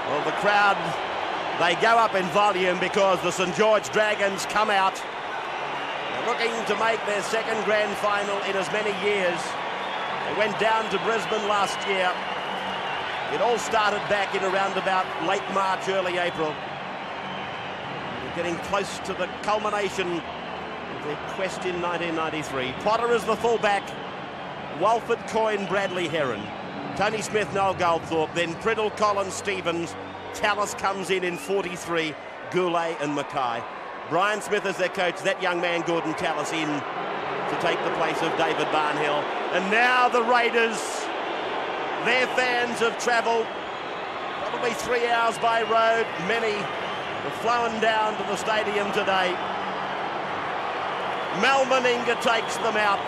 Well, the crowd, they go up in volume because the St George Dragons come out. They're looking to make their second grand final in as many years. They went down to Brisbane last year. It all started back in around about late March, early April. They're getting close to the culmination of their quest in 1993. Potter is the fullback. Walford, Coyne, Bradley, Heron. Tony Smith, Noel Goldthorpe, then Priddle, Collins, Stevens. Tallis comes in 43, Goulet and Mackay. Brian Smith is their coach, that young man Gordon Tallis in to take the place of David Barnhill. And now the Raiders, their fans have travelled probably 3 hours by road. Many have flown down to the stadium today. Mal Meninga takes them out.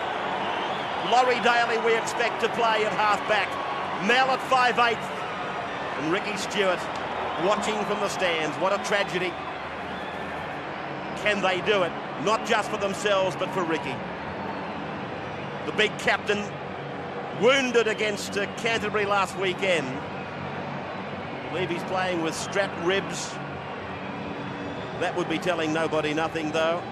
Laurie Daly we expect to play at half-back. Mel at 5'8", and Ricky Stewart watching from the stands. What a tragedy. Can they do it? Not just for themselves, but for Ricky. The big captain, wounded against Canterbury last weekend. I believe he's playing with strapped ribs. That would be telling nobody nothing, though.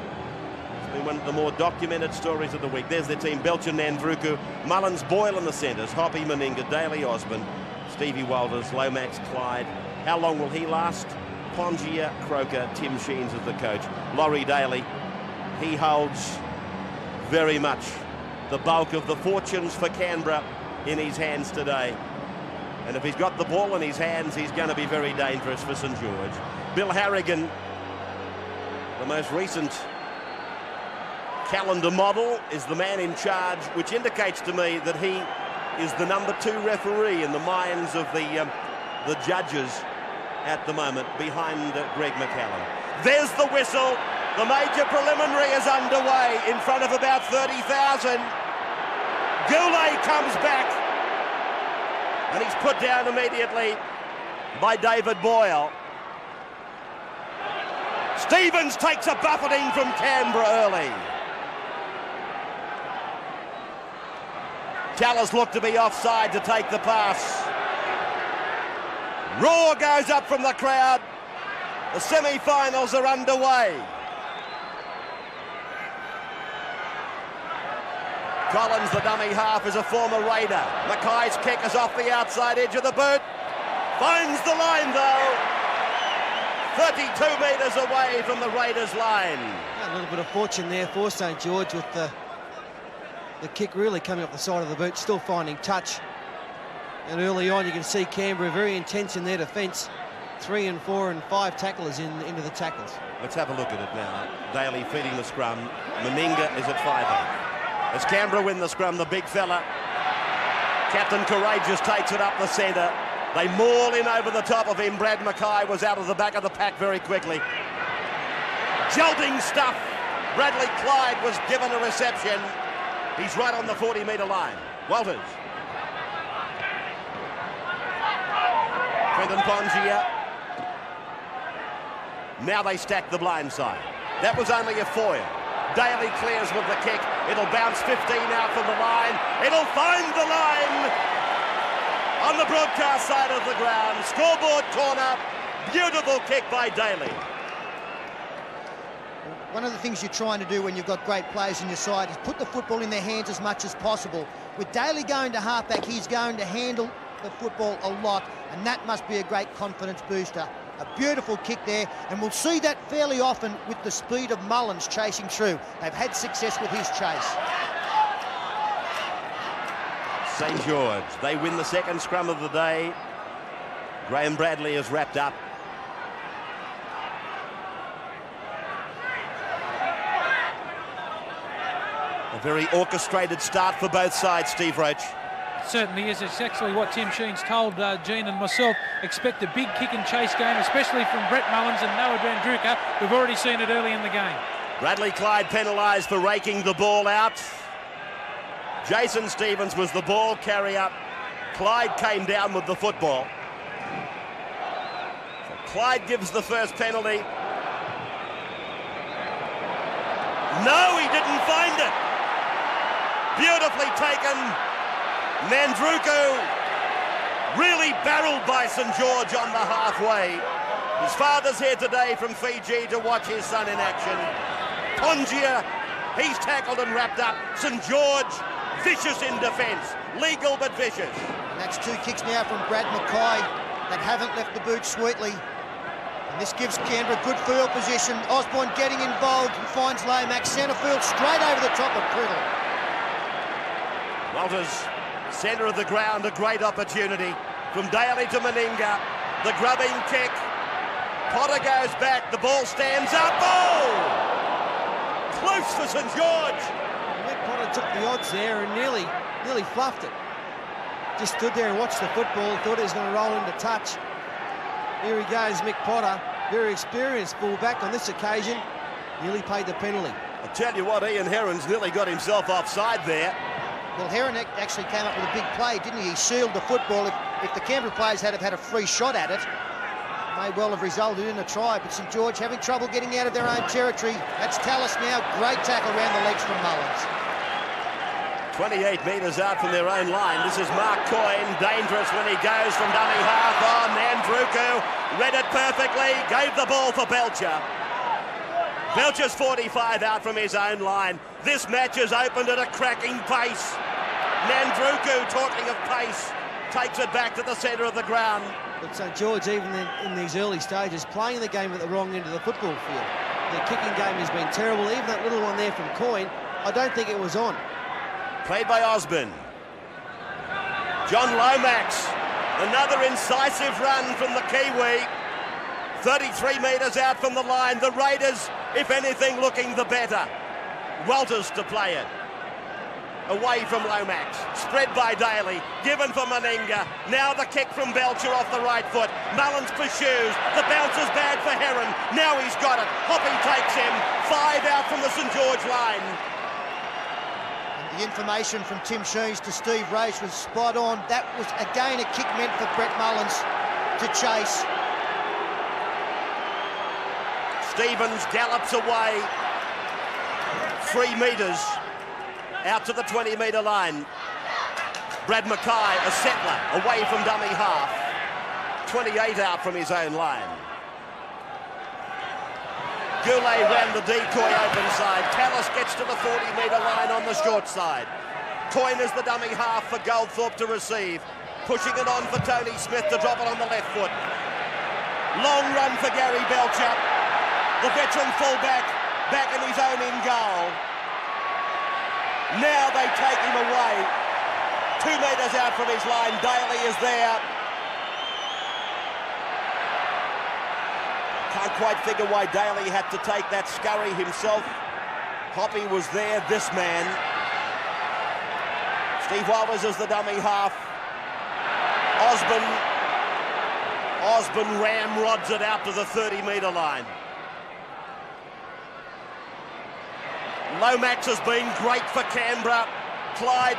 Been one of the more documented stories of the week. There's their team: Belcher, Nandruku, Mullins, Boyle in the centres, Hoppy, Meninga, Daly, Osborne, Stevie Walters, Lomax, Clyde. How long will he last? Pongia, Croker, Tim Sheens as the coach. Laurie Daly, he holds very much the bulk of the fortunes for Canberra in his hands today. And if he's got the ball in his hands, he's going to be very dangerous for St George. Bill Harrigan, the most recent calendar model, is the man in charge, which indicates to me that he is the number 2 referee in the minds of the judges at the moment, behind Greg McCallum. There's the whistle. The major preliminary is underway in front of about 30,000. Goulet comes back, and he's put down immediately by David Boyle. Stevens takes a buffeting from Canberra early. Tallis looked to be offside to take the pass. Roar goes up from the crowd. The semi-finals are underway. Collins, the dummy half, is a former Raider. Mackay's kick is off the outside edge of the boot. Finds the line, though. 32 metres away from the Raiders' line. A little bit of fortune there for St George, with the kick really coming up the side of the boot, still finding touch. And early on you can see Canberra very intense in their defence. 3 and 4 and 5 tacklers into the tackles. Let's have a look at it now. Daly feeding the scrum. Meninga is at 5'8". As Canberra win the scrum, the big fella, Captain Courageous, takes it up the centre. They maul in over the top of him. Brad Mackay was out of the back of the pack very quickly. Jolting stuff. Bradley Clyde was given a reception. He's right on the 40-metre line. Walters. Quentin Pongia. Now they stack the blind side. That was only a foil. Daly clears with the kick. It'll bounce 15 out from the line. It'll find the line on the broadcast side of the ground. Scoreboard corner. Beautiful kick by Daly. One of the things you're trying to do when you've got great players in your side is put the football in their hands as much as possible. With Daly going to halfback, he's going to handle the football a lot, and that must be a great confidence booster. A beautiful kick there, and we'll see that fairly often with the speed of Mullins chasing through. They've had success with his chase. St George, they win the second scrum of the day. Graham Bradley is wrapped up. A very orchestrated start for both sides, Steve Roach. It certainly is. It's actually what Tim Sheens told Gene and myself. Expect a big kick and chase game, especially from Brett Mullins and Noah Nandruku. We've already seen it early in the game. Bradley Clyde penalised for raking the ball out. Jason Stevens was the ball carrier. Clyde came down with the football. So Clyde gives the first penalty. No, he didn't find it. Beautifully taken. Nandruku Really barreled by St George on the halfway. His father's here today from Fiji to watch his son in action. Pongia, he's tackled and wrapped up. St George, vicious in defence. Legal but vicious. And that's 2 kicks now from Brad Mackay that haven't left the boot sweetly. And this gives Canberra good field position. Osborne getting involved and finds Lomax. Centre field straight over the top of Criddle. Walters, centre of the ground, a great opportunity. From Daly to Meninga, the grubbing kick. Potter goes back, the ball stands up. Oh! Close for St George. Mick Potter took the odds there and nearly fluffed it. Just stood there and watched the football, thought he was going to roll into touch. Here he goes, Mick Potter, very experienced fullback on this occasion, nearly paid the penalty. I tell you what, Ian Heron's nearly got himself offside there. Well, Heron actually came up with a big play, didn't he? He sealed the football. If the Canberra players had a free shot at it, may well have resulted in a try, but St George having trouble getting out of their own territory. That's Tallis now. Great tackle around the legs from Mullins. 28 metres out from their own line. This is Mark Coyne, dangerous when he goes from dummy half on. Nandruku read it perfectly, gave the ball for Belcher. Belcher's 45 out from his own line. This match has opened at a cracking pace. Nandruku, talking of pace, takes it back to the centre of the ground. But St George, even in these early stages, playing the game at the wrong end of the football field. Their kicking game has been terrible. Even that little one there from Coyne, I don't think it was on. Played by Osborne. John Lomax, another incisive run from the Kiwi. 33 metres out from the line. The Raiders, if anything, looking the better. Walters to play it. Away from Lomax. Spread by Daly. Given for Meninga. Now the kick from Belcher off the right foot. Mullins pursues. The bounce is bad for Heron. Now he's got it. Hoppy takes him. 5 out from the St George line. The information from Tim Sheens to Steve Race was spot on. That was again a kick meant for Brett Mullins to chase. Stevens gallops away 3 metres out to the 20-metre line. Brad Mackay, a settler, away from dummy half. 28 out from his own line. Goulet ran the decoy open side. Tallis gets to the 40-metre line on the short side. Coyne is the dummy half for Goldthorpe to receive. Pushing it on for Tony Smith to drop it on the left foot. Long run for Gary Belcher. The veteran fullback back in his own in goal. Now they take him away. 2 metres out from his line. Daly is there. Can't quite figure why Daly had to take that scurry himself. Hoppy was there, this man. Steve Walters is the dummy half. Osborne ramrods it out to the 30-metre line. Lomax has been great for Canberra. Clyde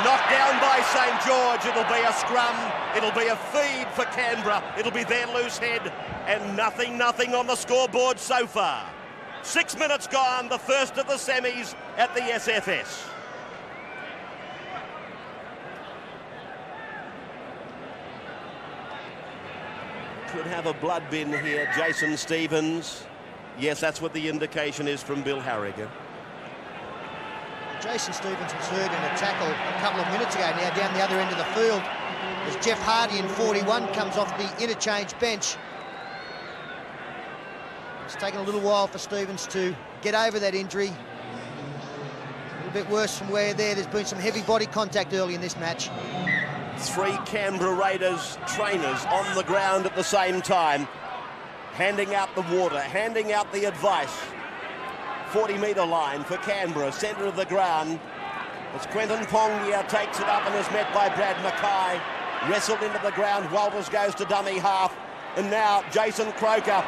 knocked down by St George. It'll be a scrum. It'll be a feed for Canberra. It'll be their loose head. And nothing on the scoreboard so far. 6 minutes gone, the first of the semis at the SFS. Could have a blood bin here, Jason Stevens. Yes, that's what the indication is from Bill Harrigan. Jason Stevens was hurt in a tackle a couple of minutes ago now down the other end of the field as Jeff Hardy in 41 comes off the interchange bench. It's taken a little while for Stevens to get over that injury. A little bit worse from where there's been some heavy body contact early in this match. 3 Canberra Raiders trainers on the ground at the same time, handing out the water, handing out the advice. 40-metre line for Canberra, centre of the ground. As Quentin Pongia takes it up and is met by Brad Mackay. Wrestled into the ground, Walters goes to dummy half. And now Jason Croker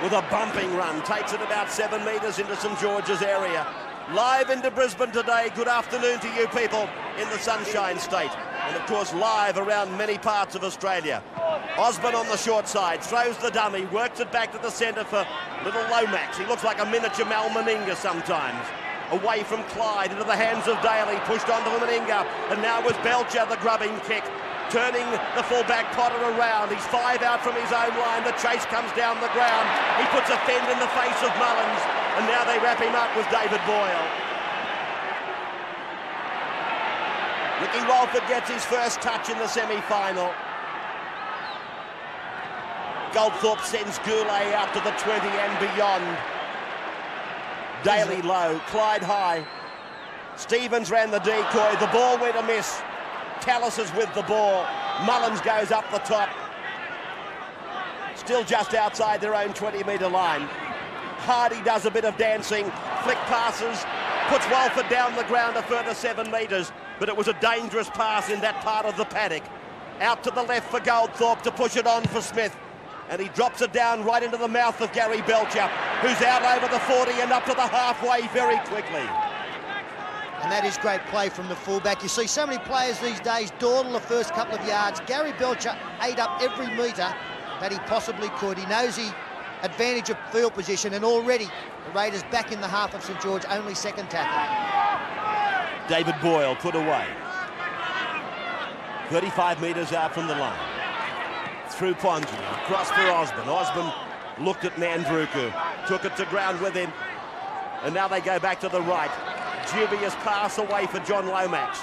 with a bumping run, takes it about 7 metres into St George's area. Live into Brisbane today, good afternoon to you people in the Sunshine State. And of course live around many parts of Australia. Osborne on the short side, throws the dummy, works it back to the centre for little Lomax. He looks like a miniature Mal Meninga sometimes. Away from Clyde, into the hands of Daly, pushed on to Meninga. And now with Belcher, the grubbing kick. turning the fullback Potter around. He's 5 out from his own line. The chase comes down the ground. He puts a fend in the face of Mullins, and now they wrap him up with David Boyle. Ricky Walford gets his first touch in the semi-final. Goldthorpe sends Goulet out to the 20 and beyond. Daly low, Clyde high. Stevens ran the decoy. The ball went amiss. Tallis is with the ball. Mullins goes up the top. Still just outside their own 20-metre line. Hardy does a bit of dancing. Flick passes. Puts Walford down the ground a further 7 metres. But it was a dangerous pass in that part of the paddock. Out to the left for Goldthorpe to push it on for Smith. And he drops it down right into the mouth of Gary Belcher, who's out over the 40 and up to the halfway very quickly. And that is great play from the fullback. You see so many players these days dawdle the first couple of yards. Gary Belcher ate up every metre that he possibly could. He knows the advantage of field position, and already the Raiders back in the half of St George, only second tackle. David Boyle put away. 35 metres out from the line. Through Ponji, across for Osborne. Osborne looked at Nandruku, took it to ground with him, and now they go back to the right. Dubious pass away for John Lomax.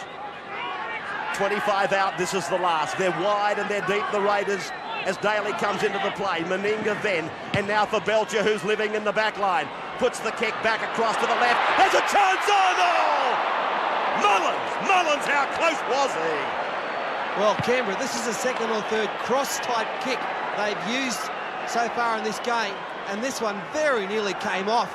25 out, this is the last. They're wide and they're deep, the Raiders, as Daly comes into the play. Meninga then, and now for Belcher, who's living in the back line. Puts the kick back across to the left. Has a chance on! Oh! Mullins, how close was he? Well, Canberra, this is the second or third cross-type kick they've used so far in this game, and this one very nearly came off.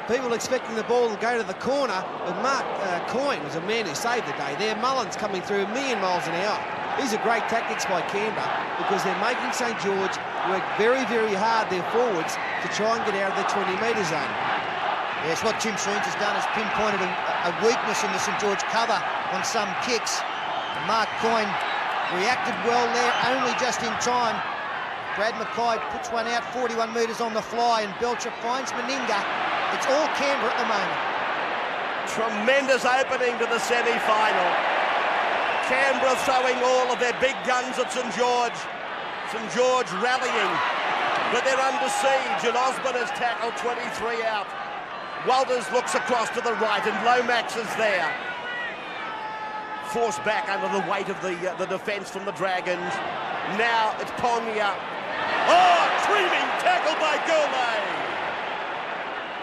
People expecting the ball to go to the corner, but Mark Coyne was a man who saved the day there. Mullins coming through a million miles an hour. These are great tactics by Canberra because they're making St George work very, very hard, their forwards, to try and get out of the 20-metre zone. Yes, what Tim Sheens has done is pinpointed a weakness in the St George cover on some kicks. And Mark Coyne reacted well there, only just in time. Brad Mackay puts one out 41 metres on the fly, and Belcher finds Meninga. It's all Canberra at the moment. Tremendous opening to the semi-final. Canberra throwing all of their big guns at St George. St George rallying, but they're under siege, and Osborne has tackled 23 out. Walters looks across to the right, and Lomax is there. Forced back under the weight of the defence from the Dragons. Now it's Pongia. Oh, creaming tackle by Goulet.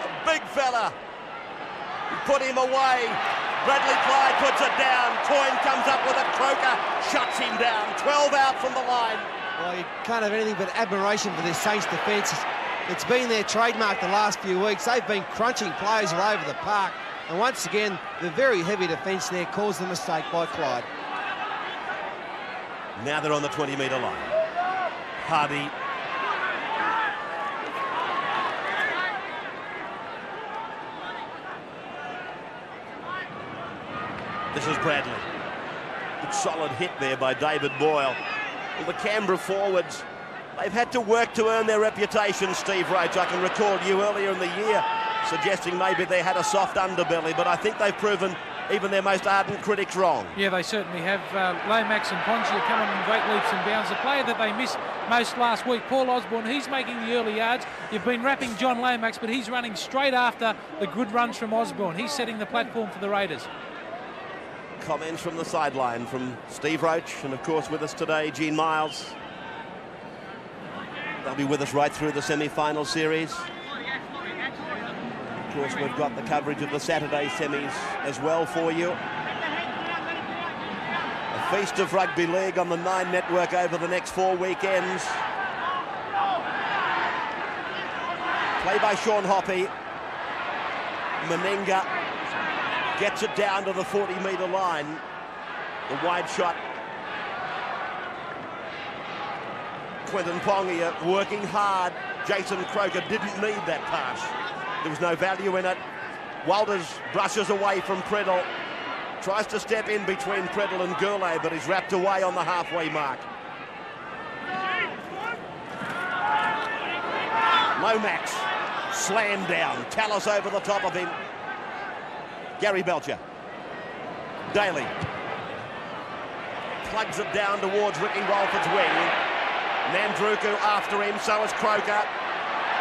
A big fella. He put him away. Bradley Clyde puts it down. Coyne comes up with it. Croker shuts him down. 12 out from the line. Well, you can't have anything but admiration for this Saints defence. It's been their trademark the last few weeks. They've been crunching players all over the park. And once again, the very heavy defence there caused the mistake by Clyde. Now they're on the 20-metre line. Hardy. This is Bradley. Good solid hit there by David Boyle. Well, the Canberra forwards, they've had to work to earn their reputation, Steve Roach. I can recall you earlier in the year suggesting maybe they had a soft underbelly, but I think they've proven even their most ardent critics wrong. Yeah, they certainly have. Lomax and Ponji are coming in great leaps and bounds. The player that they missed most last week, Paul Osborne, he's making the early yards. You've been wrapping John Lomax, but he's running straight after the good runs from Osborne. He's setting the platform for the Raiders. Comments from the sideline from Steve Roach, and of course with us today, Gene Miles. They'll be with us right through the semi-final series. Of course, we've got the coverage of the Saturday semis as well for you. A feast of rugby league on the Nine Network over the next 4 weekends. Play by Sean Hoppy. Meninga gets it down to the 40-metre line. The wide shot. Quentin Pongia working hard. Jason Croker didn't need that pass. There was no value in it. Walters brushes away from Priddle. Tries to step in between Priddle and Goulet, but he's wrapped away on the halfway mark. Lomax slammed down. Tallis over the top of him. Gary Belcher. Daly. plugs it down towards Ricky Walford's wing. Nandruku after him, so is Croker,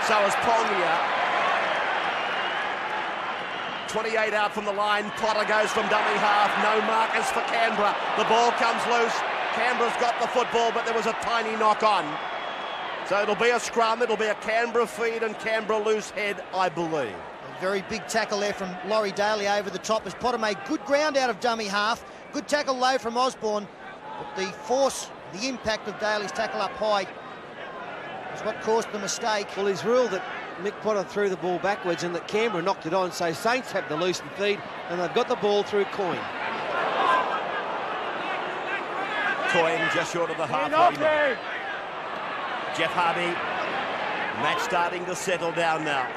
so is Pongia. 28 out from the line, Potter goes from dummy half, no markers for Canberra. The ball comes loose, Canberra's got the football, but there was a tiny knock on. So it'll be a scrum, it'll be a Canberra feed and Canberra loose head, I believe. A very big tackle there from Laurie Daly over the top as Potter made good ground out of dummy half. Good tackle low from Osborne, but the force, the impact of Daly's tackle up high is what caused the mistake. Well, he's ruled that Mick Potter threw the ball backwards and that Canberra knocked it on, so Saints have the loose and feed, and they've got the ball through Coyne. Coyne just short of the halfway mark. Jeff Hardy, match starting to settle down now.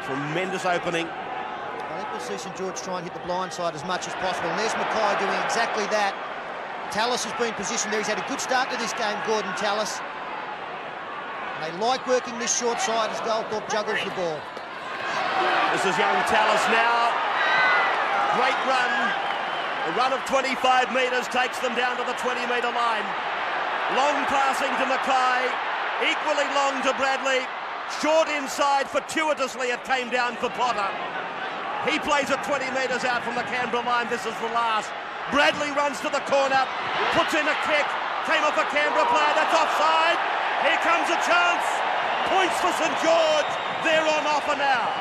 Tremendous opening. I think we'll see St George try and hit the blind side as much as possible. And there's Mackay doing exactly that. Tallis has been positioned there. He's had a good start to this game, Gordon Tallis. And they like working this short side as Goldthorpe juggles the ball. This is young Tallis now. Great run. A run of 25 metres takes them down to the 20-metre line. Long passing to Mackay. Equally long to Bradley. Short inside, fortuitously it came down for Potter. He plays it 20 metres out from the Canberra line. This is the last. Bradley runs to the corner, puts in a kick. Came off a Canberra player, that's offside. Here comes a chance. Points for St George. They're on offer now.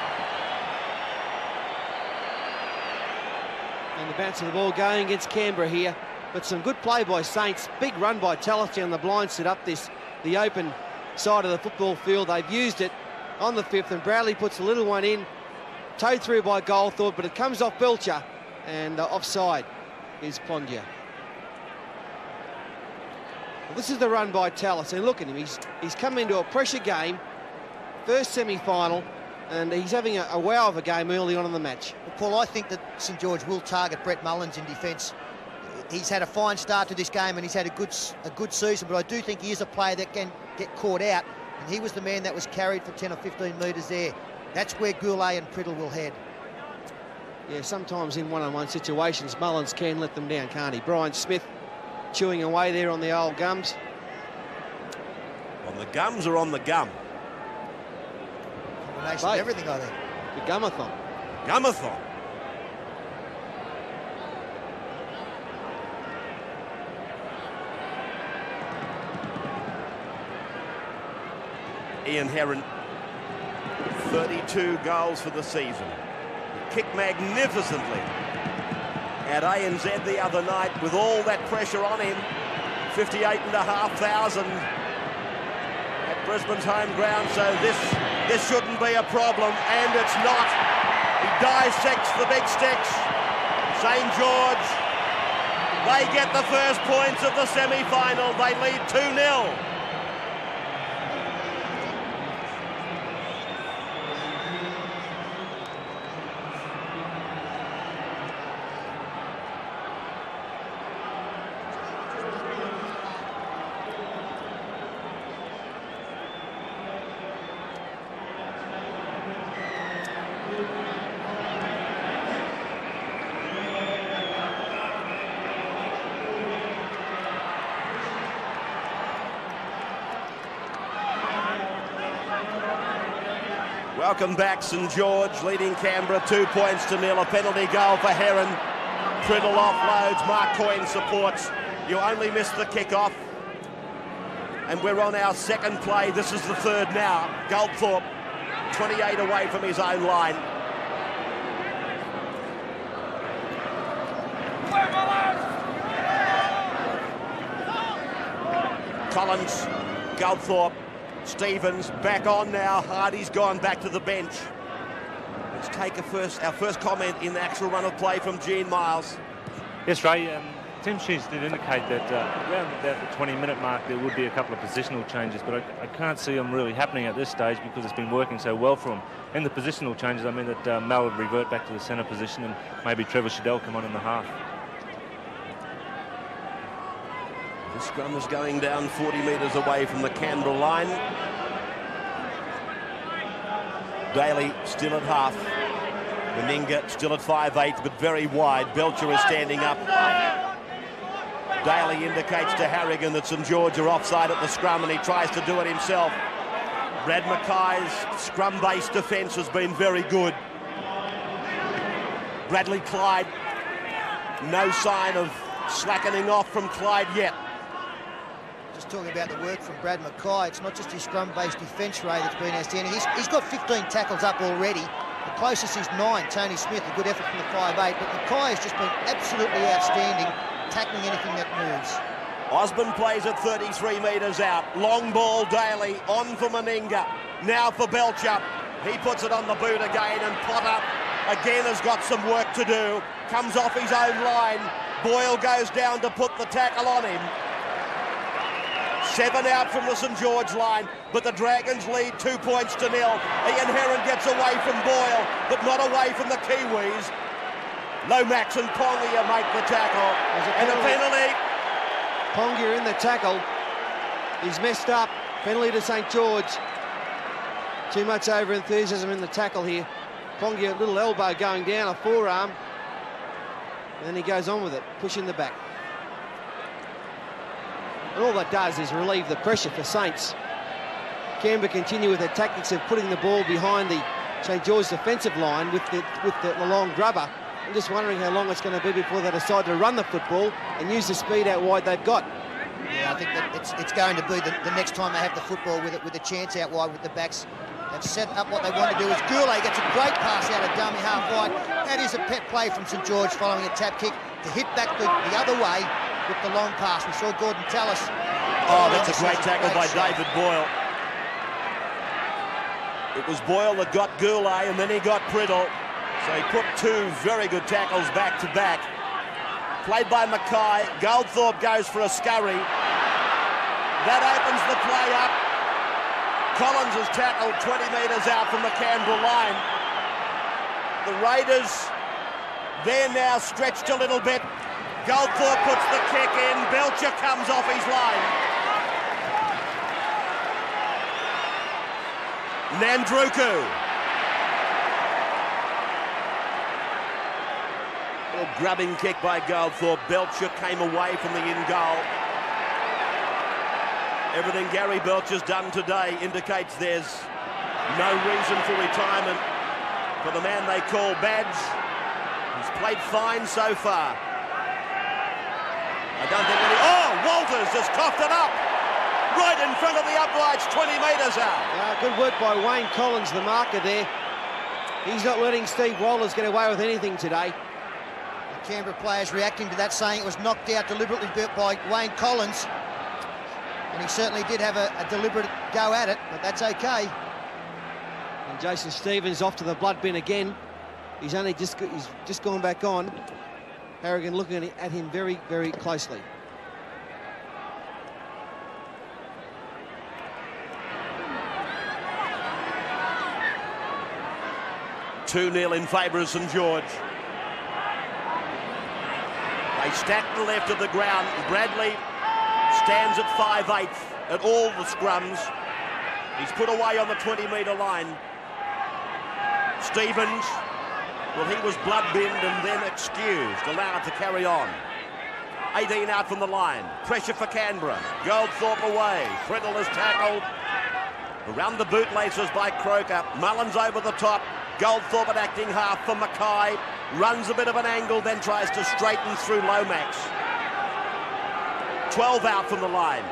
And the bounce of the ball going against Canberra here. But some good play by Saints. Big run by Tallis down the blind, set up the open side of the football field. They've used it on the 5th, and Bradley puts a little one in, towed through by Goldthorpe, but it comes off Belcher, and offside is Pongia. Well, this is the run by Tallis, and look at him, he's come into a pressure game, first semi-final, and he's having a wow of a game early on in the match. Well, Paul, I think that St George will target Brett Mullins in defence. He's had a fine start to this game and he's had a good season, but I do think he is a player that can get caught out, and he was the man that was carried for 10 or 15 metres there. That's where Goulet and Priddle will head. Yeah, sometimes in one-on-one situations, Mullins can let them down, can't he? Brian Smith chewing away there on the old gums. On the gums or on the gum? Combination of everything, I think. The gumathon. Gumathon. Ian Heron, 32 goals for the season. He kicked magnificently at ANZ the other night with all that pressure on him. 58,500 at Brisbane's home ground, so this shouldn't be a problem, and it's not. He dissects the big sticks. St George, they get the first points of the semi-final. They lead 2-0. Welcome back, St George, leading Canberra 2 points to 0. A penalty goal for Heron. Priddle offloads, Mark Coyne supports. You only missed the kick-off. And we're on our second play. This is the third now. Goldthorpe, 28 away from his own line. Collins, Goldthorpe, Stevens back on now. Hardy's gone back to the bench. Let's take our first comment in the actual run of play from Gene Miles. Yes, Ray. Tim Sheens did indicate that around about the 20-minute mark there would be a couple of positional changes, but I can't see them really happening at this stage because it's been working so well for him. In the positional changes, I mean that Mal would revert back to the centre position and maybe Trevor Shadell come on in the half. The scrum is going down 40 metres away from the Canberra line. Daly still at half. Meninga still at 5'8", but very wide. Belcher is standing up. Daly indicates to Harrigan that St George are offside at the scrum, and he tries to do it himself. Brad Mackay's scrum-based defence has been very good. Bradley Clyde, no sign of slackening off from Clyde yet. Just talking about the work from Brad Mackay, it's not just his scrum-based defence, Ray, that's been outstanding. He's got 15 tackles up already. The closest is 9, Tony Smith, a good effort from the 5'8", but Mackay has just been absolutely outstanding, tackling anything that moves. Osborne plays at 33 metres out. Long ball, Daly, on for Meninga. Now for Belcher. He puts it on the boot again, and Potter again has got some work to do. Comes off his own line. Boyle goes down to put the tackle on him. 7 out from the St George line, but the Dragons lead 2 points to 0. Ian Heron gets away from Boyle, but not away from the Kiwis. Lomax and Pongia make the tackle, and a penalty. Pongia in the tackle. He's messed up. Penalty to St George. Too much over-enthusiasm in the tackle here. Pongia, a little elbow going down, a forearm. And then he goes on with it, pushing the back. And all that does is relieve the pressure for Saints. Canberra continue with their tactics of putting the ball behind the St George defensive line with the long grubber. I'm just wondering how long it's going to be before they decide to run the football and use the speed out wide they've got. Yeah, I think that it's going to be the next time they have the football with a chance out wide with the backs. They've set up what they want to do. As Goulet gets a great pass out of dummy half wide. That is a pet play from St George following a tap kick to hit back the other way with the long pass. We saw Gordon Tallis. Oh, that's a great tackle by David Boyle. It was Boyle that got Goulet, and then he got Priddle. So he put 2 very good tackles back to back. Played by Mackay. Goldthorpe goes for a scurry. That opens the play up. Collins has tackled 20 metres out from the Canberra line. The Raiders, they're now stretched a little bit. Goldthorpe puts the kick in. Belcher comes off his line. Nandruku. Little grubbing kick by Goldthorpe. Belcher came away from the in-goal. Everything Gary Belcher's done today indicates there's no reason for retirement for the man they call Badge. He's played fine so far. I don't think any... Oh, Walters has coughed it up! Right in front of the uprights, 20 metres out. Good work by Wayne Collins, the marker there. He's not letting Steve Walters get away with anything today. The Canberra players reacting to that, saying it was knocked out deliberately by Wayne Collins. And he certainly did have a deliberate go at it, but that's okay. And Jason Stevens off to the blood bin again. He's just gone back on. Harrigan looking at him very, very closely. Two-nil in favour of St George. They stack the left of the ground. Bradley stands at 5'8" at all the scrums. He's put away on the 20-metre line. Stevens, well, he was blood-binned and then excused, allowed to carry on. 18 out from the line. Pressure for Canberra. Goldthorpe away. Priddle is tackled. Around the bootlaces by Croker. Mullins over the top. Goldthorpe at acting half for Mackay. Runs a bit of an angle, then tries to straighten through Lomax. 12 out from the line.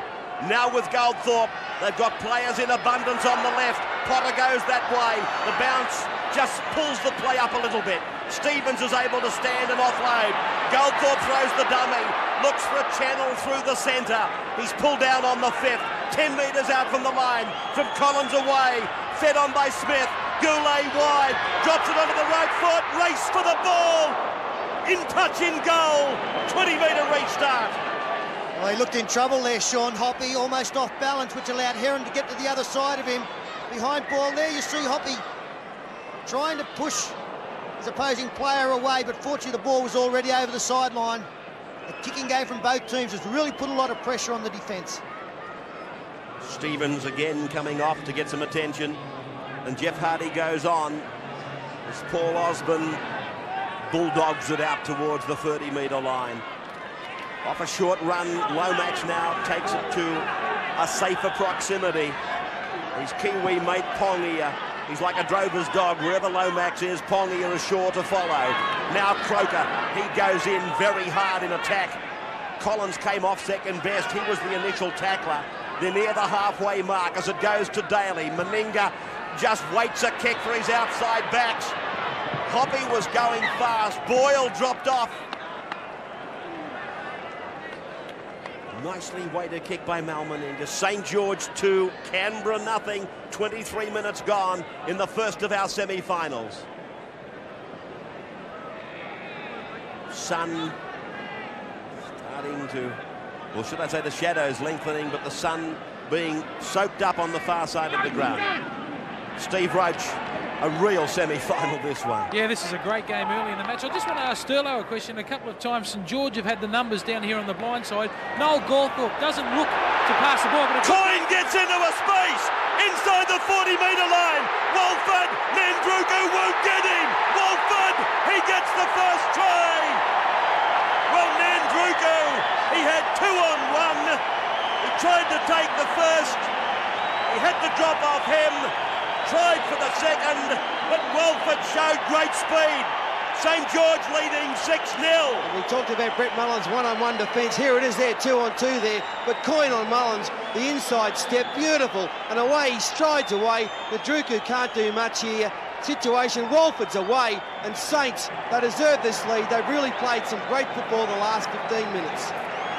Now with Goldthorpe, they've got players in abundance on the left. Potter goes that way. The bounce just pulls the play up a little bit. Stevens is able to stand and offload. Goldthorpe throws the dummy. Looks for a channel through the centre. He's pulled down on the 5th. 10 metres out from the line. From Collins away. Fed on by Smith. Goulet wide. Drops it onto the right foot. Race for the ball. In touch, in goal. 20-metre restart. Well, he looked in trouble there, Sean Hoppy, almost off balance, which allowed Heron to get to the other side of him. Behind ball there, you see Hoppy trying to push his opposing player away, but fortunately the ball was already over the sideline. The kicking game from both teams has really put a lot of pressure on the defence. Stevens again coming off to get some attention, and Jeff Hardy goes on as Paul Osborne bulldogs it out towards the 30-metre line. Off a short run, Lomax now takes it to a safer proximity. His Kiwi mate Pongia, he's like a drover's dog. Wherever Lomax is, Pongia is sure to follow. Now Croker, he goes in very hard in attack. Collins came off second best. He was the initial tackler. They're near the halfway mark as it goes to Daly. Meninga just waits a kick for his outside backs. Hoppy was going fast. Boyle dropped off. Nicely weighted kick by Mal Meninga. St George 2, Canberra nothing. 23 minutes gone in the first of our semi-finals. Sun starting to, well, should I say the shadows lengthening, but the sun being soaked up on the far side of the ground. Steve Roach, a real semi-final this one. Yeah, this is a great game early in the match. I just want to ask Sterlo a question. A couple of times St George have had the numbers down here on the blind side. Noel Gawthorpe doesn't look to pass the ball. But Coyne gets into a space inside the 40-metre line. Walford, Nandruku won't get him. Walford, he gets the first try. Well, Nandruku, he had 2 on 1. He tried to take the first. He had to drop off him. Tried for the second, but Walford showed great speed. St George leading 6-0. We talked about Brett Mullins' one-on-one defence. Here it is there, 2-on-2 there. But Coyne on Mullins, the inside step, beautiful. And away, he strides away. The Druku can't do much here. Situation, Walford's away. And Saints, they deserve this lead. They've really played some great football the last 15 minutes.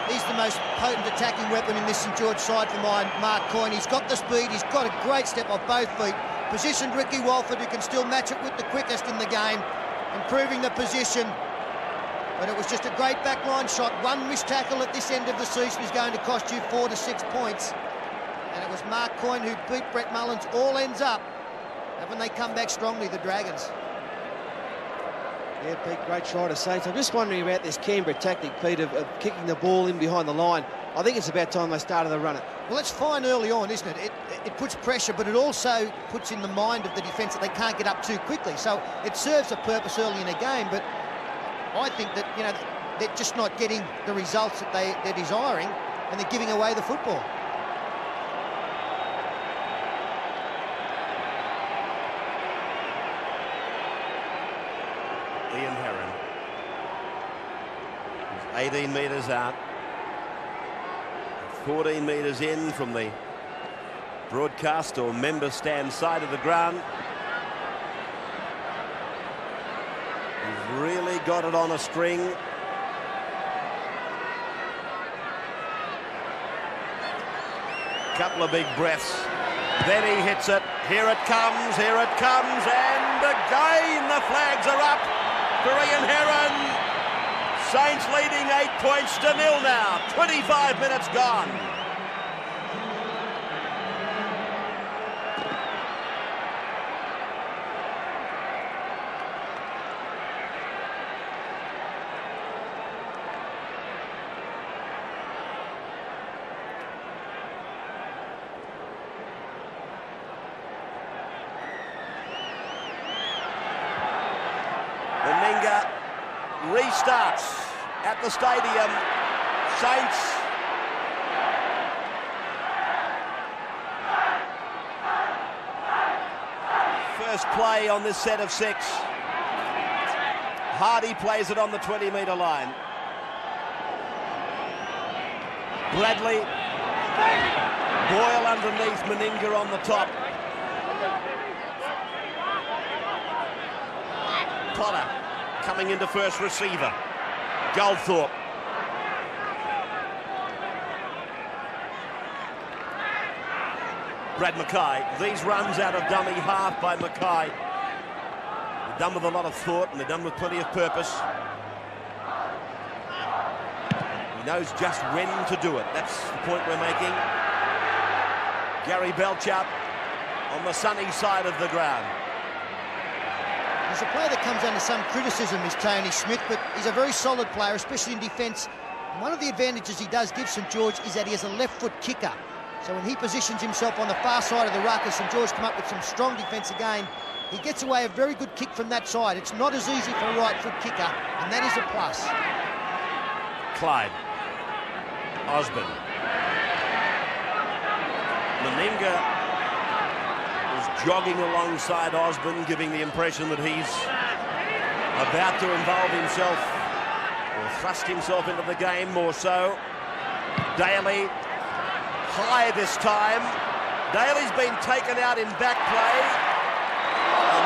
He's the most potent attacking weapon in this St George side for mine, Mark Coyne. He's got the speed, he's got a great step off both feet. Positioned Ricky Walford, who can still match it with the quickest in the game, improving the position. But it was just a great backline shot. One missed tackle at this end of the season is going to cost you 4 to 6 points. And it was Mark Coyne who beat Brett Mullins. All ends up. Haven't they come back strongly, the Dragons? Yeah, Pete, great try to Saints. I'm just wondering about this Canberra tactic, Pete, of kicking the ball in behind the line. I think it's about time they started to run it. Well, it's fine early on, isn't it? It puts pressure, but it also puts in the mind of the defence that they can't get up too quickly. So it serves a purpose early in a game, but I think that, you know, they're just not getting the results that they're desiring, and they're giving away the football. Ian Herron. He's 18 metres out. 14 metres in from the broadcast or member stand side of the ground. He's really got it on a string. Couple of big breaths. Then he hits it. Here it comes, and again the flags are up for Ian Herron. Saints leading 8 points to 0 now. 25 minutes gone. Meninga restarts at the stadium. Saints first play on this set of 6. Hardy plays it on the 20-metre line. Bradley, Boyle underneath, Meninga on the top. Potter coming into first receiver. Goldthorpe. Brad Mackay. These runs out of dummy half by Mackay. They're done with a lot of thought and they're done with plenty of purpose. He knows just when to do it. That's the point we're making. Gary Belcher on the sunny side of the ground. He's a player that comes under some criticism, is Tony Smith, but he's a very solid player, especially in defence. One of the advantages he does give St George is that he has a left-foot kicker. So when he positions himself on the far side of the ruck, as St George come up with some strong defence again, he gets away a very good kick from that side. It's not as easy for a right-foot kicker, and that is a plus. Clyde. Osborne. Meninga is jogging alongside Osborne, giving the impression that he's about to involve himself or thrust himself into the game more so. Daly, high this time. Daly's been taken out in back play.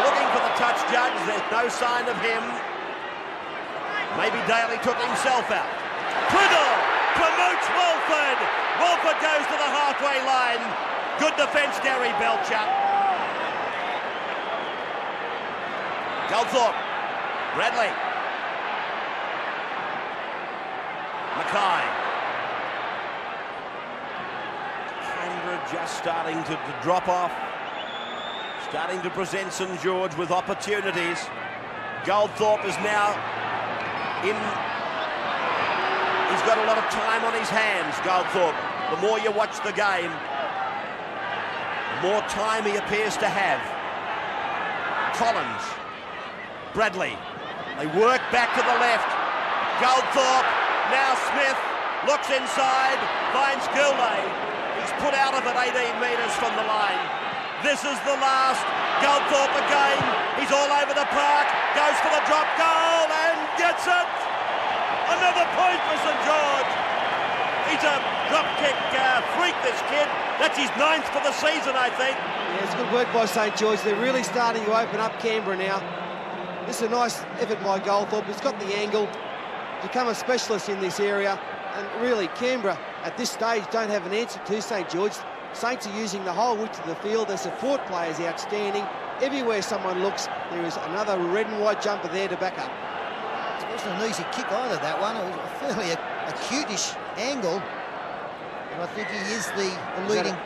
Looking for the touch judge, there's no sign of him. Maybe Daly took himself out. Priddle promotes Walford. Walford goes to the halfway line. Good defence, Gary Belcher. Goldthorpe. Bradley. Mackay. Canberra just starting to drop off. Starting to present St George with opportunities. Goldthorpe is now in. He's got a lot of time on his hands, Goldthorpe. The more you watch the game, the more time he appears to have. Collins. Bradley. They work back to the left. Goldthorpe. Now Smith looks inside. Finds Goulet. He's put out of it 18 metres from the line. This is the last. Goldthorpe again. He's all over the park. Goes for the drop goal and gets it. Another point for St George. He's a drop kick freak, this kid. That's his 9th for the season, I think. Yeah, it's good work by St George. They're really starting to open up Canberra now. This is a nice effort by Goldthorpe. He's got the angle. Become a specialist in this area. And really, Canberra at this stage don't have an answer to St George. Saints are using the whole width of the field. Their support play is outstanding. Everywhere someone looks, there is another red and white jumper there to back up. It wasn't an easy kick either, that one. It was a fairly acute-ish angle. And I think he is the leading...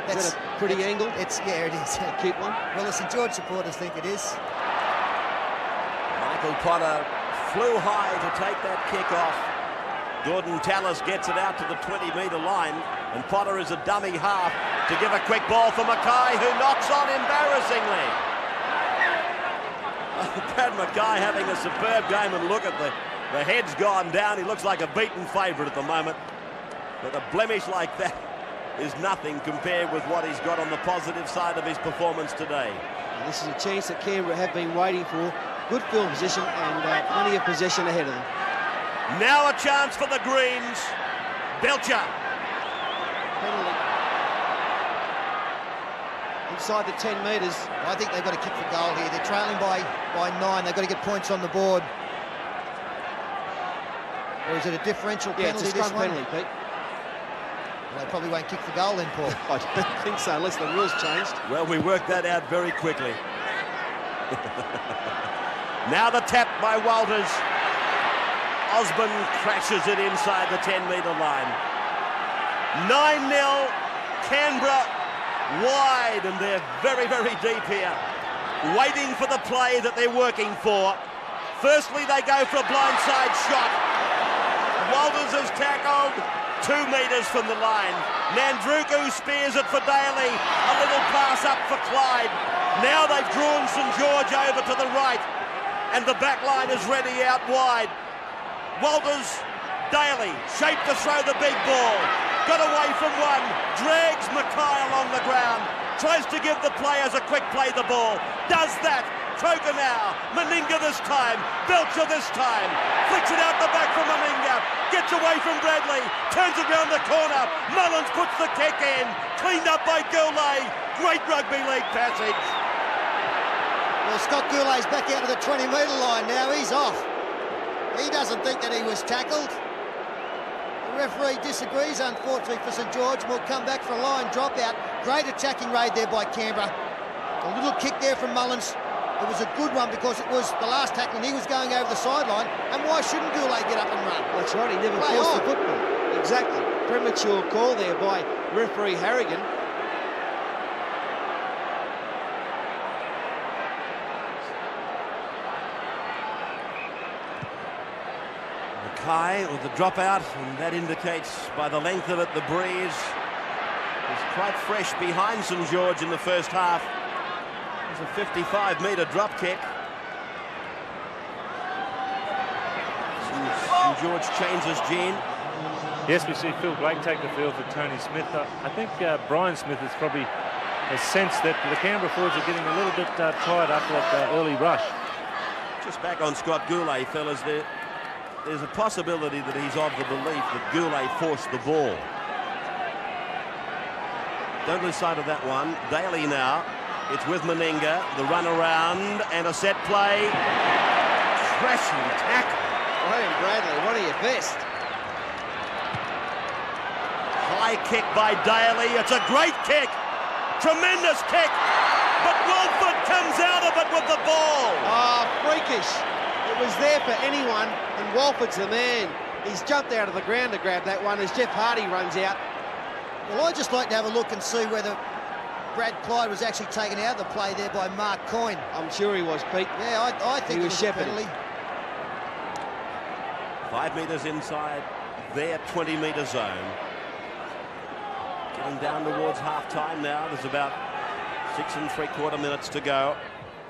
Is that a pretty angle? Yeah, it is. A cute one? Well, the St George supporters think it is. Michael Potter flew high to take that kick off. Gordon Tallis gets it out to the 20-metre line, and Potter is a dummy half to give a quick ball for Mackay, who knocks on embarrassingly. Brad Mackay having a superb game, and look at the head's gone down. He looks like a beaten favourite at the moment, but a blemish like that is nothing compared with what he's got on the positive side of his performance today. And this is a chance that Canberra have been waiting for. Good field position and plenty of possession ahead of them. Now a chance for the Greens. Belcher. Penalty. Inside the 10 metres. I think they've got to kick for goal here. They're trailing by 9. They've got to get points on the board. Or is it a differential penalty? It's a scrum penalty, Pete. Well, they probably won't kick for goal then, Paul. I don't think so, unless the rules changed. Well, we worked that out very quickly. Now the tap by Walters. Osborne crashes it inside the 10-metre line. 9-0, Canberra wide, and they're very, very deep here, waiting for the play that they're working for. Firstly, they go for a blindside shot. Walters is tackled 2 metres from the line. Nandruku spears it for Daly. A little pass up for Clyde. Now they've drawn St George over to the right, and the back line is ready out wide. Walters, Daly, shaped to throw the big ball. Got away from one, drags Mackay along the ground, tries to give the players a quick play the ball. Does that. Croker now, Meninga this time, Belcher this time. Flicks it out the back for Meninga. Gets away from Bradley, turns it round the corner. Mullins puts the kick in, cleaned up by Goulet. Great rugby league passage. Well, Scott Goulet's back out to the 20-metre line now. He's off. He doesn't think that he was tackled. The referee disagrees, unfortunately, for St George. We'll come back for a line dropout. Great attacking raid there by Canberra. A little kick there from Mullins. It was a good one because it was the last tackle and he was going over the sideline. And why shouldn't Goulet get up and run? That's right, he never forced the football. Exactly. Premature call there by referee Harrigan. Mackay with the dropout, and that indicates by the length of it the breeze is quite fresh behind St George in the first half. It's a 55-metre drop kick. St George changes Gene. Yes, we see Phil Blake take the field for Tony Smith. I think Brian Smith has probably a sense that the Canberra forwards are getting a little bit tired after that early rush. Just back on Scott Goulet, fellas, there's a possibility that he's of the belief that Goulet forced the ball. Don't lose sight of that one. Daly now. It's with Meninga. The run around and a set play. Crashing tackle. Graham Bradley, one of your best. High kick by Daly. It's a great kick. Tremendous kick. But Wolford comes out of it with the ball. Oh, freakish. It was there for anyone, and Wolford's the man. He's jumped out of the ground to grab that one as Jeff Hardy runs out. Well, I'd just like to have a look and see whether Brad Clyde was actually taken out of the play there by Mark Coyne. I'm sure he was, Pete. Yeah, I think he it was was a shepherding. penalty. 5 metres inside their 20-metre zone. Getting down towards half-time now. There's about 6 3/4 minutes to go.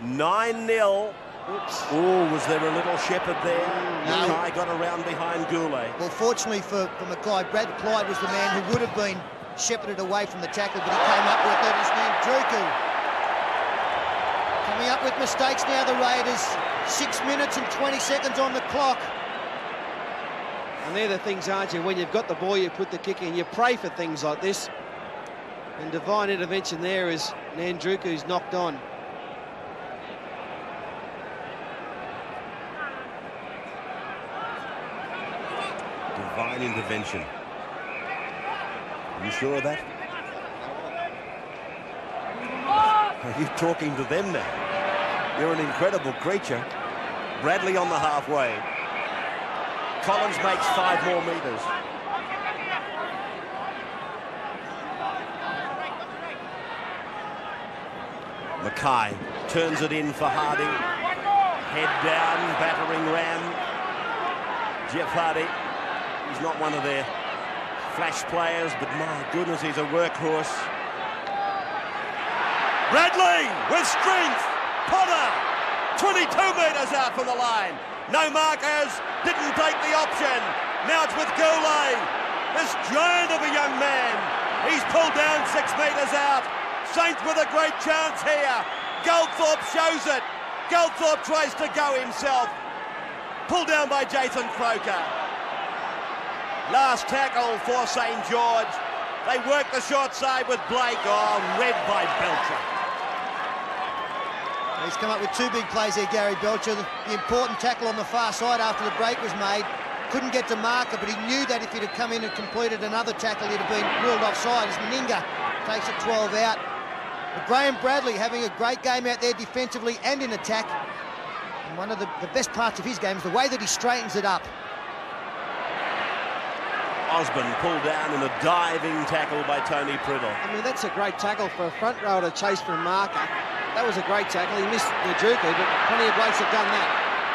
9-0. Oops. Oh, was there a little shepherd there? No. Mackay got around behind Goulet. Well, fortunately for Mackay, Brad Clyde was the man who would have been shepherded away from the tackle, but he came up with it. His name, Druku. Coming up with mistakes now, the Raiders. 6 minutes and 20 seconds on the clock. And they're the things, aren't you? When you've got the ball, you put the kick in. You pray for things like this. And divine intervention there is Nandruku's knocked on. Divine intervention. Are you sure of that? Are you talking to them now? You're an incredible creature. Bradley on the halfway. Collins makes 5 more metres. Mackay turns it in for Harding. Head down, battering ram. Jeff Hardy. He's not one of their flash players, but my goodness, he's a workhorse. Bradley with strength. Potter, 22 metres out from the line. No markers, didn't take the option. Now it's with Goulet. This giant of a young man. He's pulled down 6 metres out. Saints with a great chance here. Goldthorpe shows it. Goldthorpe tries to go himself. Pulled down by Jason Croker. Last tackle for St. George. They work the short side with Blake. Oh, read by Belcher. He's come up with 2 big plays there, Gary Belcher. The important tackle on the far side after the break was made. Couldn't get to marker, but he knew that if he'd have come in and completed another tackle, he'd have been ruled offside as Meninga takes it 12 out. But Graham Bradley having a great game out there defensively and in attack. And one of the best parts of his game is the way that he straightens it up. Osborne pulled down in a diving tackle by Tony Priddle. I mean, that's a great tackle for a front row to chase for a marker. That was a great tackle. He missed Nandruku, but plenty of blokes have done that.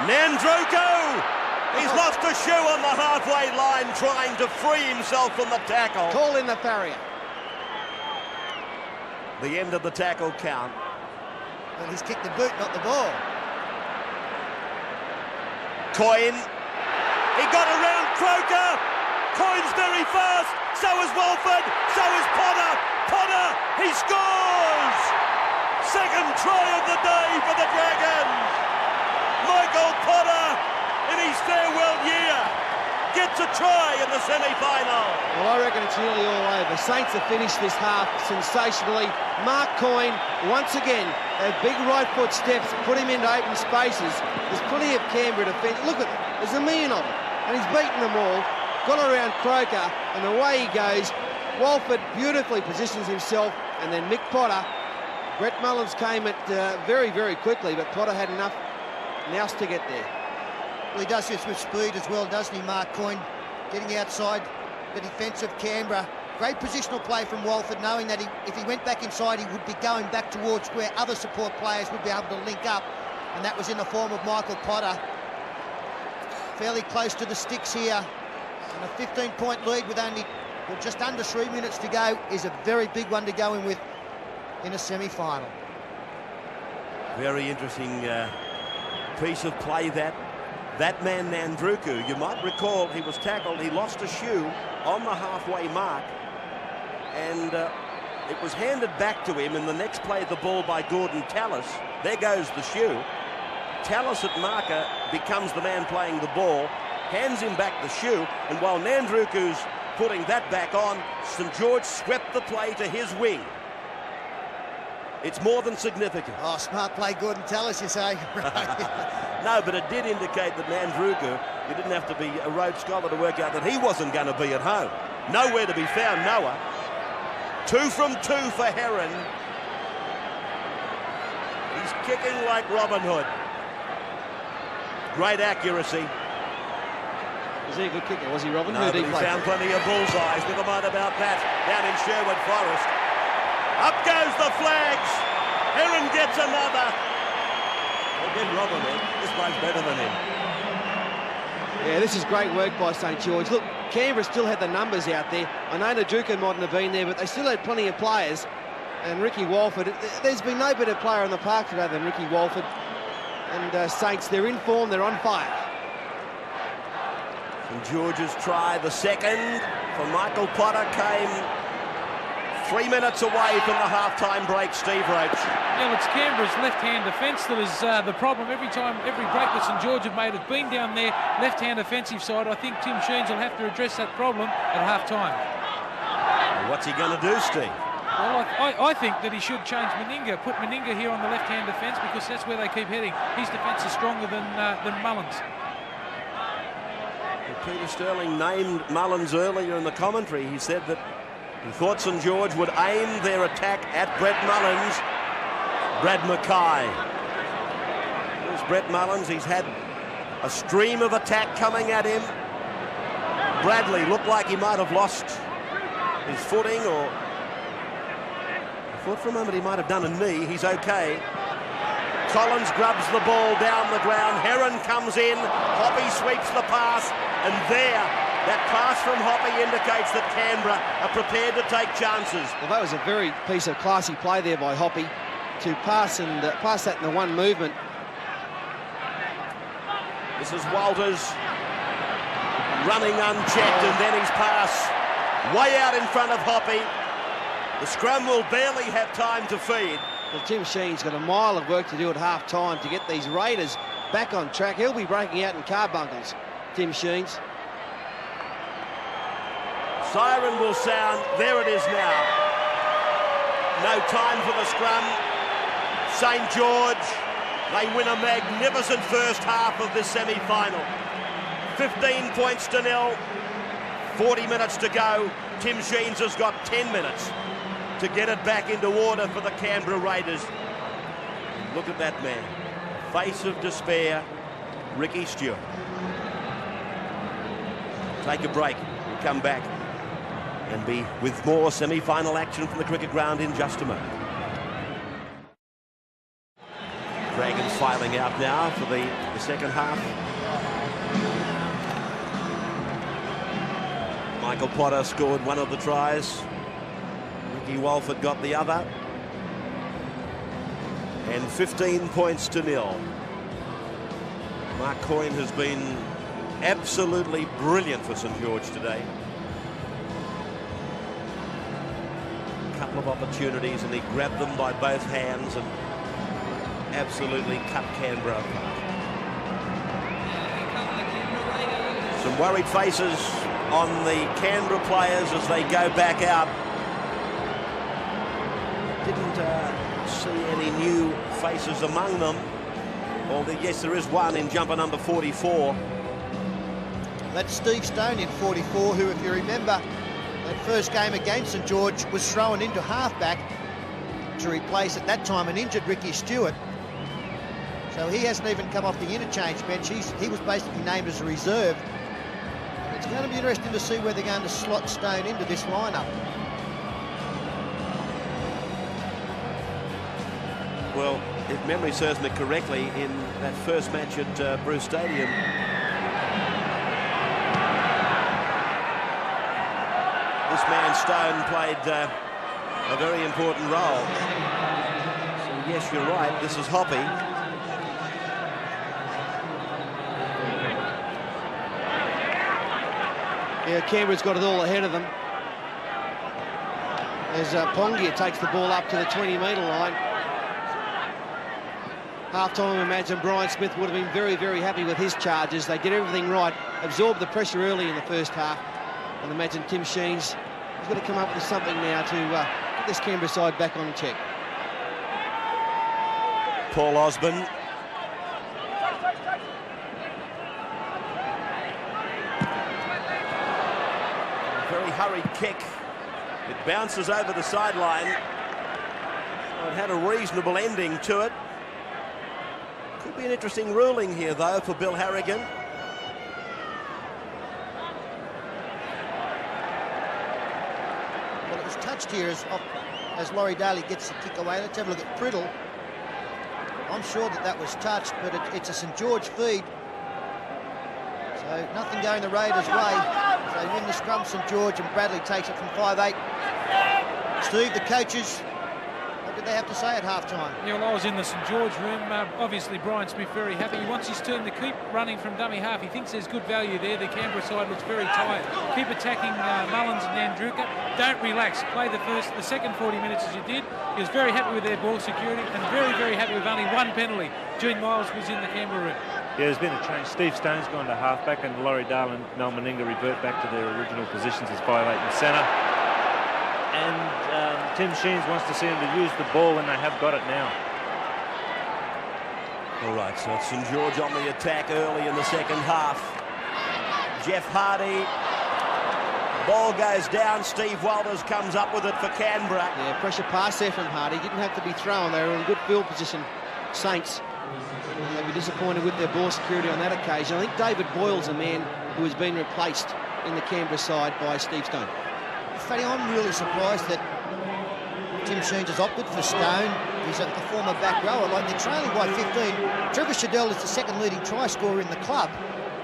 Nandruku! He's lost a shoe on the halfway line trying to free himself from the tackle. Call in the farrier. The end of the tackle count. Well, he's kicked the boot, not the ball. Coyne. He got around Croker. Coyne's very fast. So is Wolford. So is Potter. Potter, he scores! Second try of the day for the Dragons. Michael Potter, in his farewell year, gets a try in the semi-final. Well, I reckon it's nearly all over. Saints have finished this half sensationally. Mark Coyne, once again, those big right foot steps, put him into open spaces. There's plenty of Canberra defence. Look at them, there's a million of them. And he's beaten them all, got around Croker, and away he goes. Wolford beautifully positions himself, and then Mick Potter. Brett Mullins came at very, very quickly, but Potter had enough nous to get there. Well, he does this with speed as well, doesn't he, Mark Coyne? Getting outside the defence of Canberra. Great positional play from Wolford, knowing that if he went back inside, he would be going back towards where other support players would be able to link up, and that was in the form of Michael Potter. Fairly close to the sticks here, and a 15-point lead with only just under 3 minutes to go is a very big one to go in with in a semi-final. Very interesting piece of play that. that man Nandruku, you might recall he was tackled, he lost a shoe on the halfway mark, and it was handed back to him. In the next play, the ball by Gordon Tallis. There goes the shoe. Tallis at marker becomes the man playing the ball, hands him back the shoe, and while Nandruku's putting that back on, St George swept the play to his wing. It's more than significant. Oh, smart play, Gordon Tallis, you say? No, but it did indicate that Nandruku, you didn't have to be a Rhodes Scholar to work out that he wasn't going to be at home. Nowhere to be found, Noah. 2 from 2 for Heron. He's kicking like Robin Hood. Great accuracy. Was he a good kicker? Was he, Robin? No, but he found plenty of bullseyes. Never mind about that. Down in Sherwood Forest. Up goes the flags. Heron gets another. Again, Robin, this bloke's better than him. Yeah, this is great work by St George. Look, Canberra still had the numbers out there. I know Nadruka mightn't have been there, but they still had plenty of players. And Ricky Walford, there's been no better player on the park today than Ricky Walford. And Saints, they're in form, they're on fire. St George's try, the second for Michael Potter, came 3 minutes away from the half-time break, Steve Roach. Well, it's Canberra's left-hand defence that is the problem. Every break that St George have made, it's been down their left-hand offensive side. I think Tim Sheens will have to address that problem at half-time. What's he going to do, Steve? Well, I think that he should change Meninga, put Meninga here on the left-hand defence, because that's where they keep heading. His defence is stronger than Mullins. Well, Peter Sterling named Mullins earlier in the commentary. He said that he thought St George would aim their attack at Brett Mullins. Brad Mackay. Here's Brett Mullins. He's had a stream of attack coming at him. Bradley looked like he might have lost his footing, or I thought for a moment he might have done a knee. He's okay. Collins grabs the ball down the ground. Heron comes in. Hoppy sweeps the pass, and there, that pass from Hoppy indicates that Canberra are prepared to take chances. Well, that was a very piece of classy play there by Hoppy to pass that in the one movement. This is Walters running unchecked, and then his pass way out in front of Hoppy. The scrum will barely have time to feed. Well, Tim Sheen's got a mile of work to do at half-time to get these Raiders back on track. He'll be breaking out in carbuncles, Tim Sheens. Siren will sound. There it is now. No time for the scrum. St George, they win a magnificent first half of this semi-final. 15 points to 0. 40 minutes to go. Tim Sheens has got 10 minutes to get it back into order for the Canberra Raiders. Look at that man. Face of despair, Ricky Stewart. Take a break. We'll come back and be with more semi-final action from the cricket ground in just a moment. Dragons filing out now for the second half. Michael Potter scored one of the tries. Ricky Walford got the other. And 15 points to 0. Mark Coyne has been absolutely brilliant for St George today. A couple of opportunities and he grabbed them by both hands and absolutely cut Canberra apart. Some worried faces on the Canberra players as they go back out. Didn't see any new faces among them. Although, yes, there is one in jumper number 44. That's Steve Stone in 44, who, if you remember, that first game against St George was thrown into halfback to replace, at that time, an injured Ricky Stewart. So he hasn't even come off the interchange bench. He was basically named as a reserve. It's going to be interesting to see where they're going to slot Stone into this lineup. Well, if memory serves me correctly, in that first match at Bruce Stadium, this man Stone played a very important role. So yes, you're right, this is Hoppy. Yeah, Canberra's got it all ahead of them. As Pongia takes the ball up to the 20-metre line. Half-time, I imagine Brian Smith would have been very, very happy with his charges. They did everything right, absorbed the pressure early in the first half. And imagine Tim Sheens has got to come up with something now to get this Canberra side back on check. Paul Osborne. Very hurried kick. It bounces over the sideline. It had a reasonable ending to it. Could be an interesting ruling here, though, for Bill Harrigan. Well, it was touched here as Laurie Daly gets the kick away. Let's have a look at Priddle. I'm sure that was touched, but it's a St George feed. So nothing going the Raiders' way. So they win the scrum, St George, and Bradley takes it from 5'8". Steve, the coaches, what did they have to say at half-time? Yeah, well, I was in the St George room. Obviously, Brian Smith very happy. He wants his turn to keep running from dummy half. He thinks there's good value there. The Canberra side looks very tired. Keep attacking Mullins and Nandruka. Don't relax. Play the second 40 minutes as you did. He was very happy with their ball security and very, very happy with only one penalty. Gene Miles was in the Canberra room. Yeah, there's been a change. Steve Stone's gone to halfback and Laurie Dale and Mel Meninga revert back to their original positions as 5'8" and centre. And Tim Sheens wants to see them to use the ball when they have got it now. All right, so it's St George on the attack early in the second half. Jeff Hardy. Ball goes down. Steve Walters comes up with it for Canberra. Yeah, pressure pass there from Hardy. Didn't have to be thrown. They were in good field position. Saints. They'll be disappointed with their ball security on that occasion. I think David Boyle's a man who has been replaced in the Canberra side by Steve Stone. Fatty, I'm really surprised that Tim Sheens has opted for Stone. He's a former back rower. Like, they're trailing by 15. Trevor Shadell is the second leading try scorer in the club.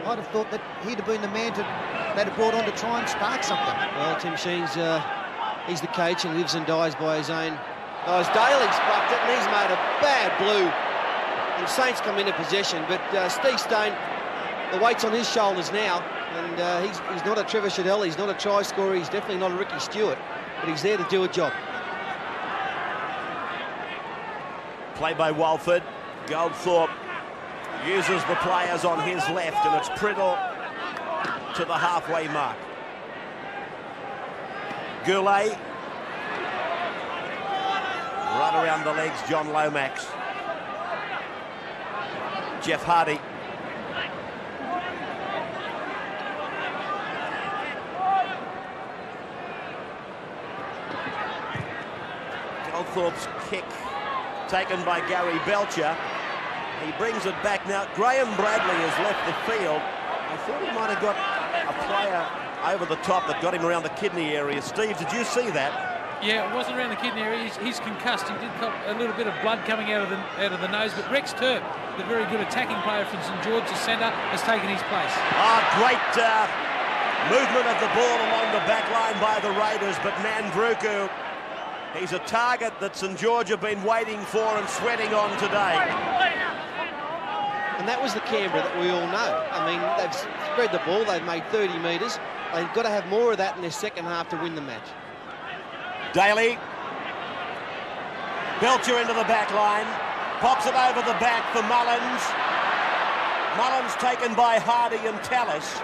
I'd have thought that he'd have been the man they'd have brought on to try and spark something. Well, Tim Sheens, he's the coach and lives and dies by his own. Oh, Daly's plucked it and he's made a bad blue. And Saints come into possession, but Steve Stone, the weight's on his shoulders now, and he's not a Trevor Shadell, he's not a try scorer, he's definitely not a Ricky Stewart, but he's there to do a job. Play by Walford. Goldthorpe uses the players on his left, and it's Priddle to the halfway mark. Goulet. Right around the legs, John Lomax. Jeff Hardy. Goldthorpe's kick taken by Gary Belcher. He brings it back now. Graham Bradley has left the field. I thought he might have got a player over the top that got him around the kidney area. Steve, did you see that? Yeah, it wasn't around the kidney area. He's concussed. He did cop a little bit of blood coming out of the nose. But Rex Turp, the very good attacking player from St George's centre, has taken his place. Great movement of the ball along the back line by the Raiders. But Nandruku, he's a target that St George have been waiting for and sweating on today. And that was the Canberra that we all know. I mean, they've spread the ball. They've made 30 metres. They've got to have more of that in their second half to win the match. Daly. Belcher into the back line. Pops it over the back for Mullins. Mullins taken by Hardy and Tallis.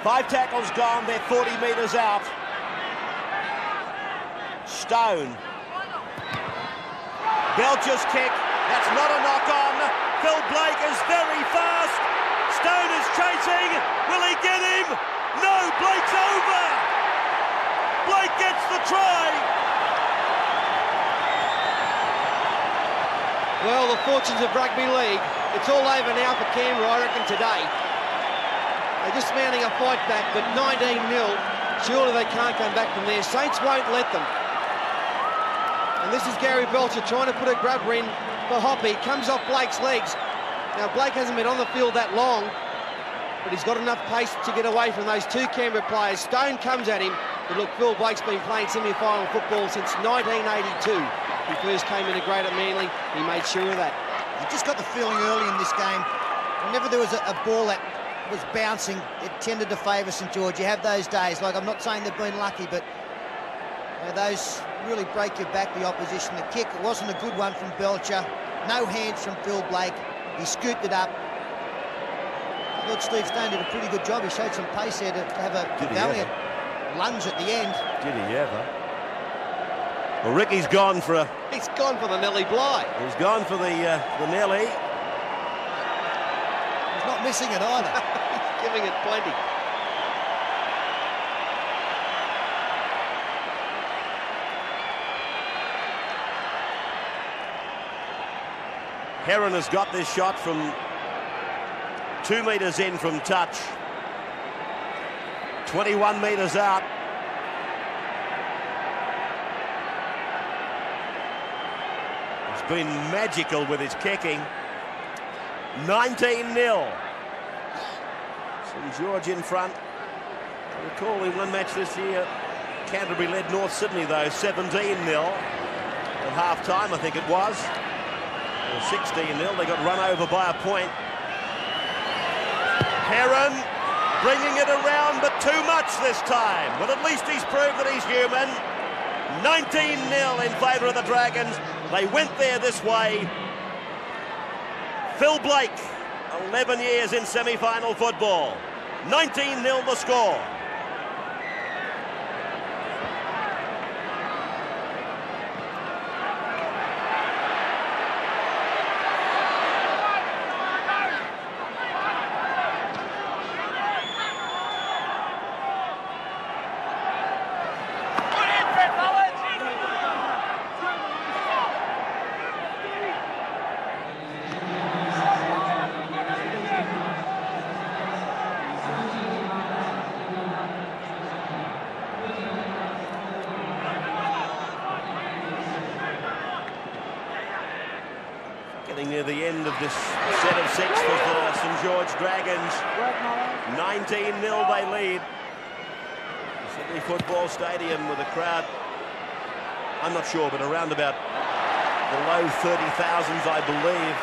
5 tackles gone. They're 40 metres out. Stone. Belcher's kick. That's not a knock-on. Phil Blake is very fast. Stone is chasing. Will he get him? No, Blake's over. Blake gets the try. Well, the fortunes of rugby league, it's all over now for Canberra, I reckon, today. They're just mounting a fight back, but 19-0, surely they can't come back from there. Saints won't let them. And this is Gary Belcher trying to put a grubber in for Hoppy. Comes off Blake's legs. Now, Blake hasn't been on the field that long, but he's got enough pace to get away from those 2 Canberra players. Stone comes at him. But look, Phil Blake's been playing semi-final football since 1982. He first came into Greater Manly. He made sure of that. I just got the feeling early in this game, whenever there was a ball that was bouncing, it tended to favour St George. You have those days. Like, I'm not saying they've been lucky, but those really break your back, the opposition. The kick, it wasn't a good one from Belcher. No hands from Phil Blake. He scooped it up. I thought Steve Stone did a pretty good job. He showed some pace there to have a valiant lunge at the end. Did he ever? Well, Ricky's gone for a... He's gone for the Nelly Bly. He's gone for the Nelly. He's not missing it either. He's giving it plenty. Heron has got this shot from 2 metres in from touch. 21 metres out. He's been magical with his kicking. 19-0. St George in front. I recall in one match this year, Canterbury led North Sydney, though, 17-0 at half-time, I think it was. 16-0, they got run over by a point. Heron bringing it around, but too much this time. But at least he's proved that he's human. 19-0 in favour of the Dragons. They went there this way. Phil Blake, 11 years in semi-final football. 19-0 the score. Getting near the end of this set of 6 for the St George Dragons. 19-0 they lead. Sydney Football Stadium with a crowd, I'm not sure, but around about the low 30,000s, I believe.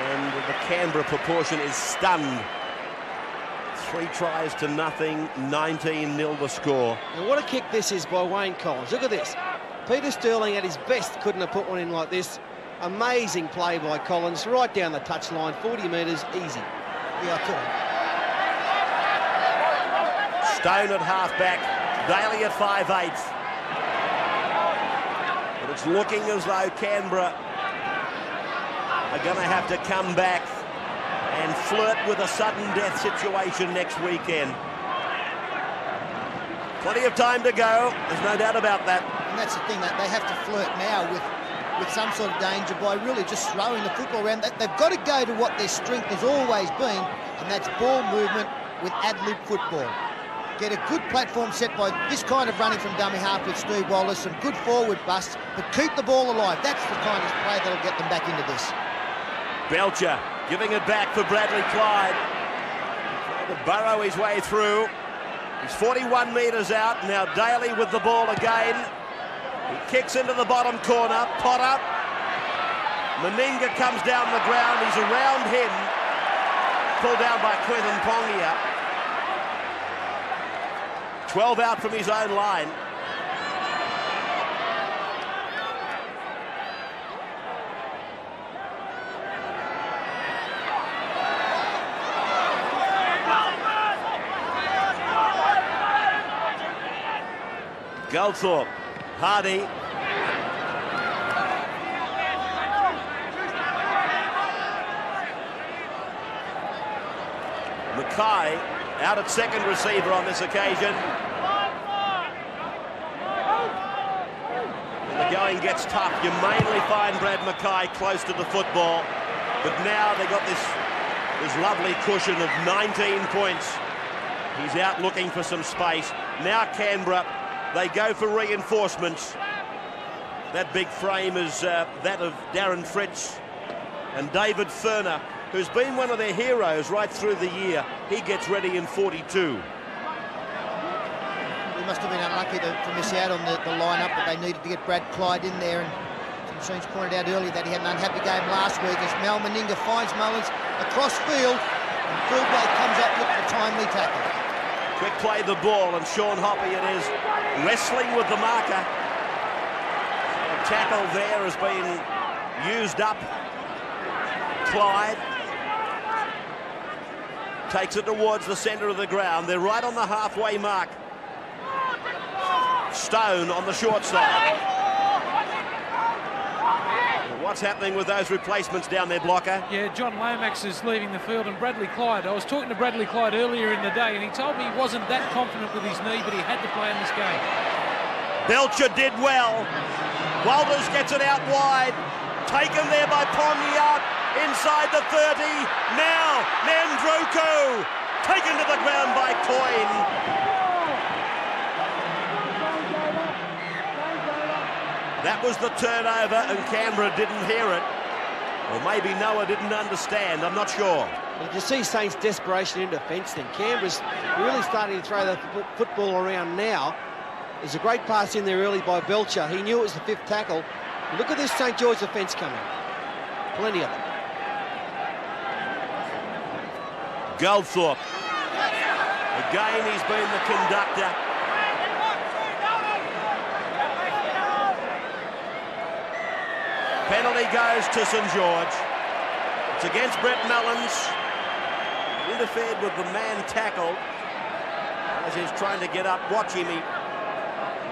And the Canberra proportion is stunned. 3 tries to nothing, 19-0 the score. And what a kick this is by Wayne Collins. Look at this. Peter Sterling at his best couldn't have put one in like this. Amazing play by Collins, right down the touchline, 40 metres, easy. Yeah, I could. Stone at half-back, Daly at 5/8. But it's looking as though Canberra are going to have to come back and flirt with a sudden death situation next weekend. Plenty of time to go, there's no doubt about that. And that's the thing, that they have to flirt now with some sort of danger by really just throwing the football around. They've got to go to what their strength has always been, and that's ball movement with ad-lib football. Get a good platform set by this kind of running from dummy half with Steve Wallace, some good forward busts, but keep the ball alive. That's the kind of play that'll get them back into this. Belcher giving it back for Bradley Clyde. Trying to burrow his way through. He's 41 metres out. Now Daly with the ball again. He kicks into the bottom corner. Potter. Meninga comes down the ground. He's around him. Pulled down by Quentin Pongia. 12 out from his own line. Goldthorpe, Hardy. Mackay out at second receiver on this occasion. When the going gets tough, you mainly find Brad Mackay close to the football, but now they got this lovely cushion of 19 points. He's out looking for some space. Now Canberra, they go for reinforcements. That big frame is that of Darren Fritz and David Furner, who's been one of their heroes right through the year. He gets ready in 42. We must have been unlucky to miss out on the lineup, but they needed to get Brad Clyde in there. And Tim Sheens pointed out earlier that he had an unhappy game last week as Mal Meninga finds Mullins across field. And Goulblade comes up with the timely tackle. Quick play the ball, and Sean Hoppy it is wrestling with the marker. The tackle there has been used up. Clyde takes it towards the centre of the ground. They're right on the halfway mark. Stone on the short side. What's happening with those replacements down there, Blocker? Yeah, John Lomax is leaving the field, and Bradley Clyde. I was talking to Bradley Clyde earlier in the day, and he told me he wasn't that confident with his knee, but he had to play in this game. Belcher did well. Walters gets it out wide. Taken there by Pontiac. Inside the 30. Now, Nandroko. Taken to the ground by Coyne. That was the turnover, and Canberra didn't hear it. Or maybe Noah didn't understand, I'm not sure. Well, you see Saints' desperation in defence then. Canberra's really starting to throw the football around now. There's a great pass in there early by Belcher. He knew it was the 5th tackle. Look at this St George defence coming. Plenty of it. Goldthorpe. Again, he's been the conductor. Penalty goes to St George. It's against Brett Mullins. Interfered with the man tackled. As he's trying to get up, watch him. He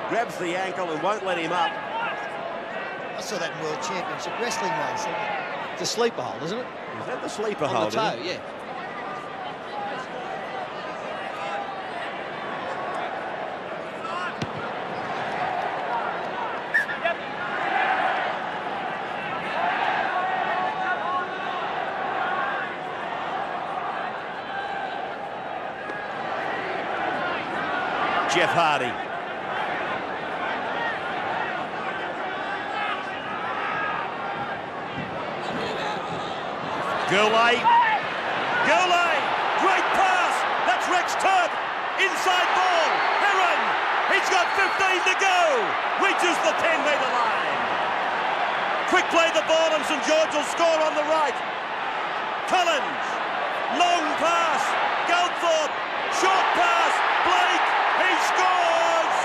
grabs the ankle and won't let him up. I saw that in World Championship Wrestling once. It's a sleeper hold, isn't it? Is that the sleeper on hold? The toe, yeah. Jeff Hardy. Goulet. Goulet. Great pass. That's Rex Turp. Inside ball. Heron. He's got 15 to go. Reaches the 10-metre line. Quick play the ball, and St George will score on the right. Collins. Long pass. Goldthorpe. Short pass. Blake. He scores!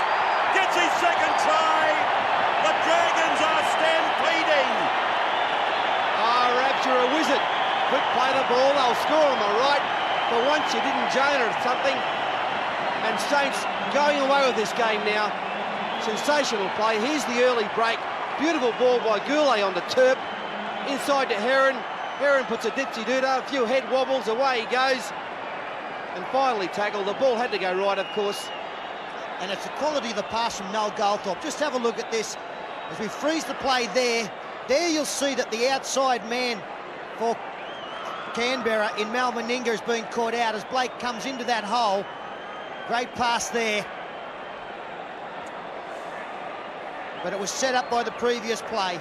Gets his second try. The Dragons are stampeding. Rabs, you're a wizard. Quick play the ball, they'll score on the right. For once you didn't Jonah or something. And Saints going away with this game now. Sensational play. Here's the early break. Beautiful ball by Goulet on the Turp. Inside to Heron. Heron puts a dipsy-doodah, a few head wobbles, away he goes. And finally tackled. The ball had to go right, of course. And it's the quality of the pass from Noel Goldthorpe. Just have a look at this. As we freeze the play there you'll see that the outside man for Canberra in Mal Meninga is being caught out as Blake comes into that hole. Great pass there. But it was set up by the previous play.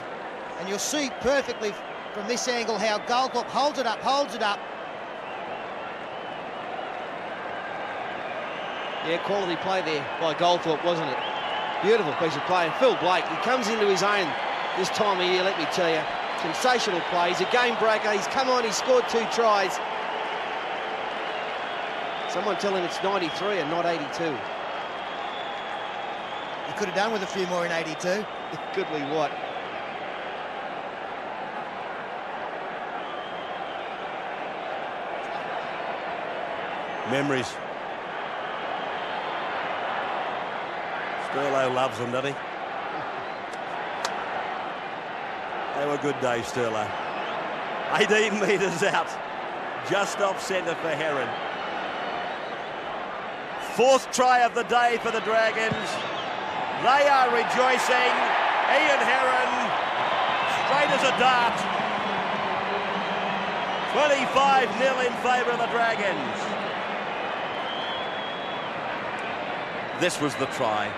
And you'll see perfectly from this angle how Goldthorpe holds it up. Yeah, quality play there by Goldthorpe, wasn't it? Beautiful piece of play. And Phil Blake, he comes into his own this time of year, let me tell you. Sensational play. He's a game breaker. He's come on, he's scored 2 tries. Someone tell him it's 93 and not 82. He could have done with a few more in 82. Goodly what? Memories. Sterlo loves them, doesn't he? They were good days, Sterlo. 18 metres out. Just off centre for Heron. 4th try of the day for the Dragons. They are rejoicing. Ian Heron, straight as a dart. 25-0 in favour of the Dragons. This was the try.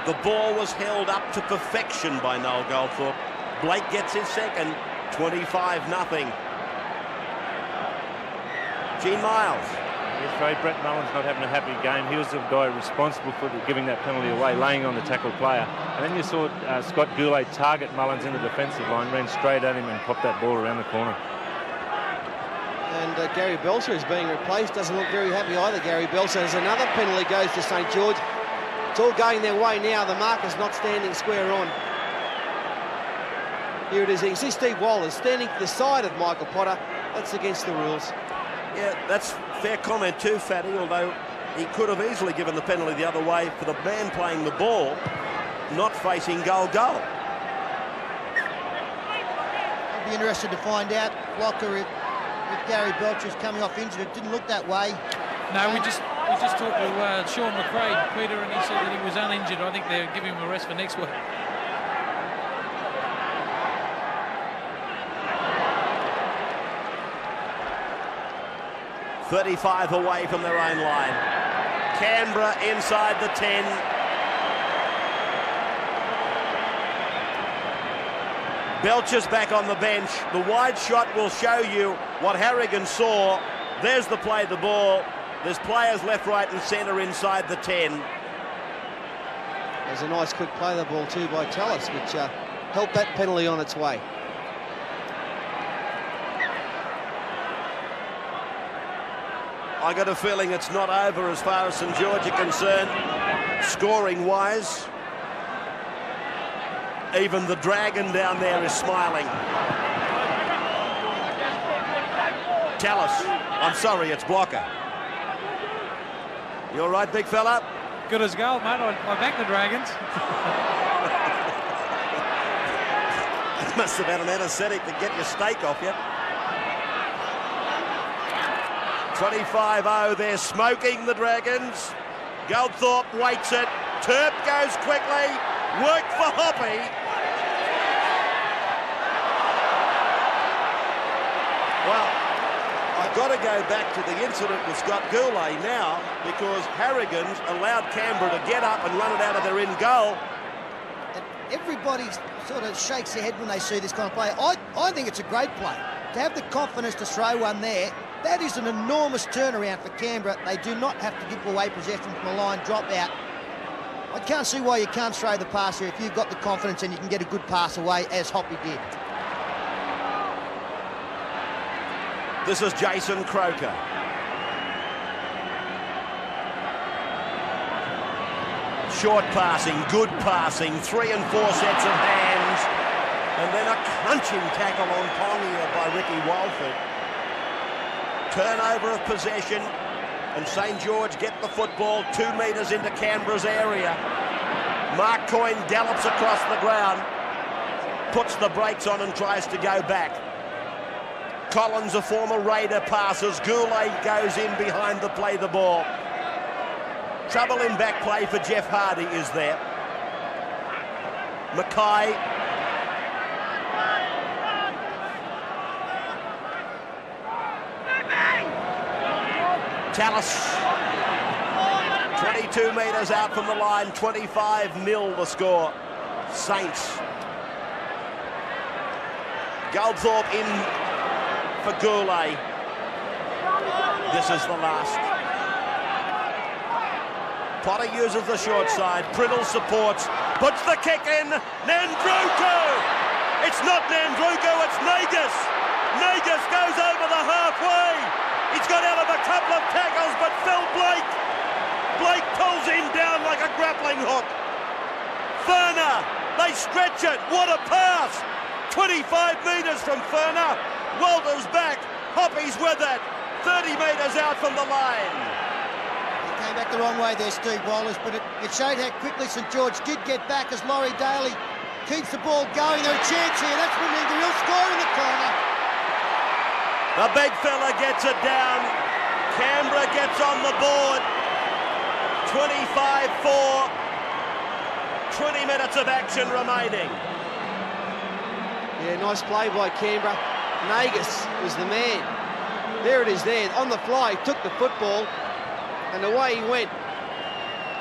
The ball was held up to perfection by Noel Goldthorpe. Blake gets his second, 25-0. Gene Miles. Yes, Ray, Brett Mullins not having a happy game. He was the guy responsible for giving that penalty away, laying on the tackle player. And then you saw Scott Goulet target Mullins in the defensive line, ran straight at him and popped that ball around the corner. And Gary Belcher is being replaced. Doesn't look very happy either, Gary Belcher. As another penalty goes to St George. It's all going their way now. The marker's not standing square on. Here it is. You can see Steve Waller's standing to the side of Michael Potter. That's against the rules. Yeah, that's fair comment too, Fatty, although he could have easily given the penalty the other way for the man playing the ball, not facing goal. I'd be interested to find out, Locker, if Gary Belcher's coming off injured. It didn't look that way. No, we just talked to Sean McRae, Peter, and he said that he was uninjured. I think they're giving him a rest for next week. .35 away from their own line. Canberra inside the 10. Belcher's back on the bench. The wide shot will show you what Harrigan saw. There's the play, the ball. There's players left, right and centre inside the 10. There's a nice quick play of the ball too by Tallis, which helped that penalty on its way. I got a feeling it's not over as far as St George are concerned, scoring-wise. Even the Dragon down there is smiling. Tallis, I'm sorry, it's Blocker. You all right, big fella? Good as gold, mate. I back the Dragons. Must have had an anaesthetic to get your steak off you. 25-0, they're smoking the Dragons. Goldthorpe waits it. Turp goes quickly. Work for Hoppy. Well, I've got to go back to the incident with Scott Goulet now, because Harrigan's allowed Canberra to get up and run it out of their in goal. And everybody sort of shakes their head when they see this kind of play. I think it's a great play. To have the confidence to throw one there, that is an enormous turnaround for Canberra. They do not have to give away possession from a line drop out. I can't see why you can't throw the pass here if you've got the confidence and you can get a good pass away, as Hoppy did. This is Jason Croker. Short passing, good passing, 3 and 4 sets of hands, and then a crunching tackle on Pongia by Ricky Walford. Turnover of possession, and St George get the football 2 metres into Canberra's area. Mark Coyne gallops across the ground, puts the brakes on and tries to go back. Collins, a former Raider, passes. Goulet goes in behind the play the ball. Trouble in back play for Jeff Hardy is there. Mackay. Tallis. 22 metres out from the line. 25-0 the score. Saints. Goldthorpe in for Goulet. This is the last. Potter uses the short side. Priddle supports. Puts the kick in. Nandruku! It's not Nandruku, it's Nagus. Nagus goes over the halfway. He's got out of a couple of tackles, but Phil Blake pulls him down like a grappling hook. Furner, they stretch it. What a pass! 25 metres from Furner. Walter's back. Hoppy's with it. 30 metres out from the line. He came back the wrong way there, Steve Wallace, but it showed how quickly St George did get back as Laurie Daly keeps the ball going. There's a chance here. That's when the real score in the corner. The big fella gets it down. Canberra gets on the board. 25-4. 20 minutes of action remaining. Yeah, nice play by Canberra. Nagus was the man. There it is there, on the fly, he took the football, and away he went.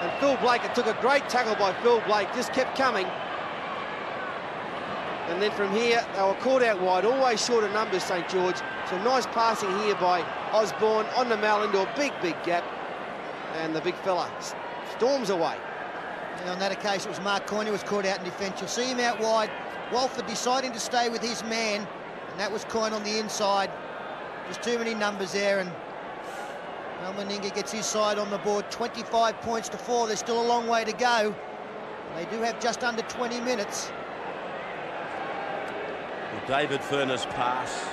And Phil Blake, it took a great tackle by Phil Blake, just kept coming. And then from here, they were caught out wide, always short of numbers, St George. So nice passing here by Osborne on the Mal into a big gap. And the big fella storms away. And on that occasion, it was Mark Coyne who was caught out in defence. You'll see him out wide. Walford deciding to stay with his man, and that was Coyne on the inside. There's too many numbers there, and Meninga gets his side on the board. 25 points to 4. There's still a long way to go. They do have just under 20 minutes. David Furness pass.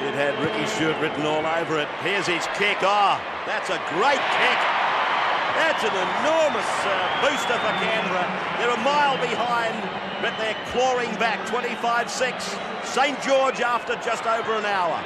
It had Ricky Stewart written all over it. Here's his kick. Oh, that's a great kick. That's an enormous booster for Canberra. They're a mile behind, but they're clawing back 25-6. St George after just over an hour.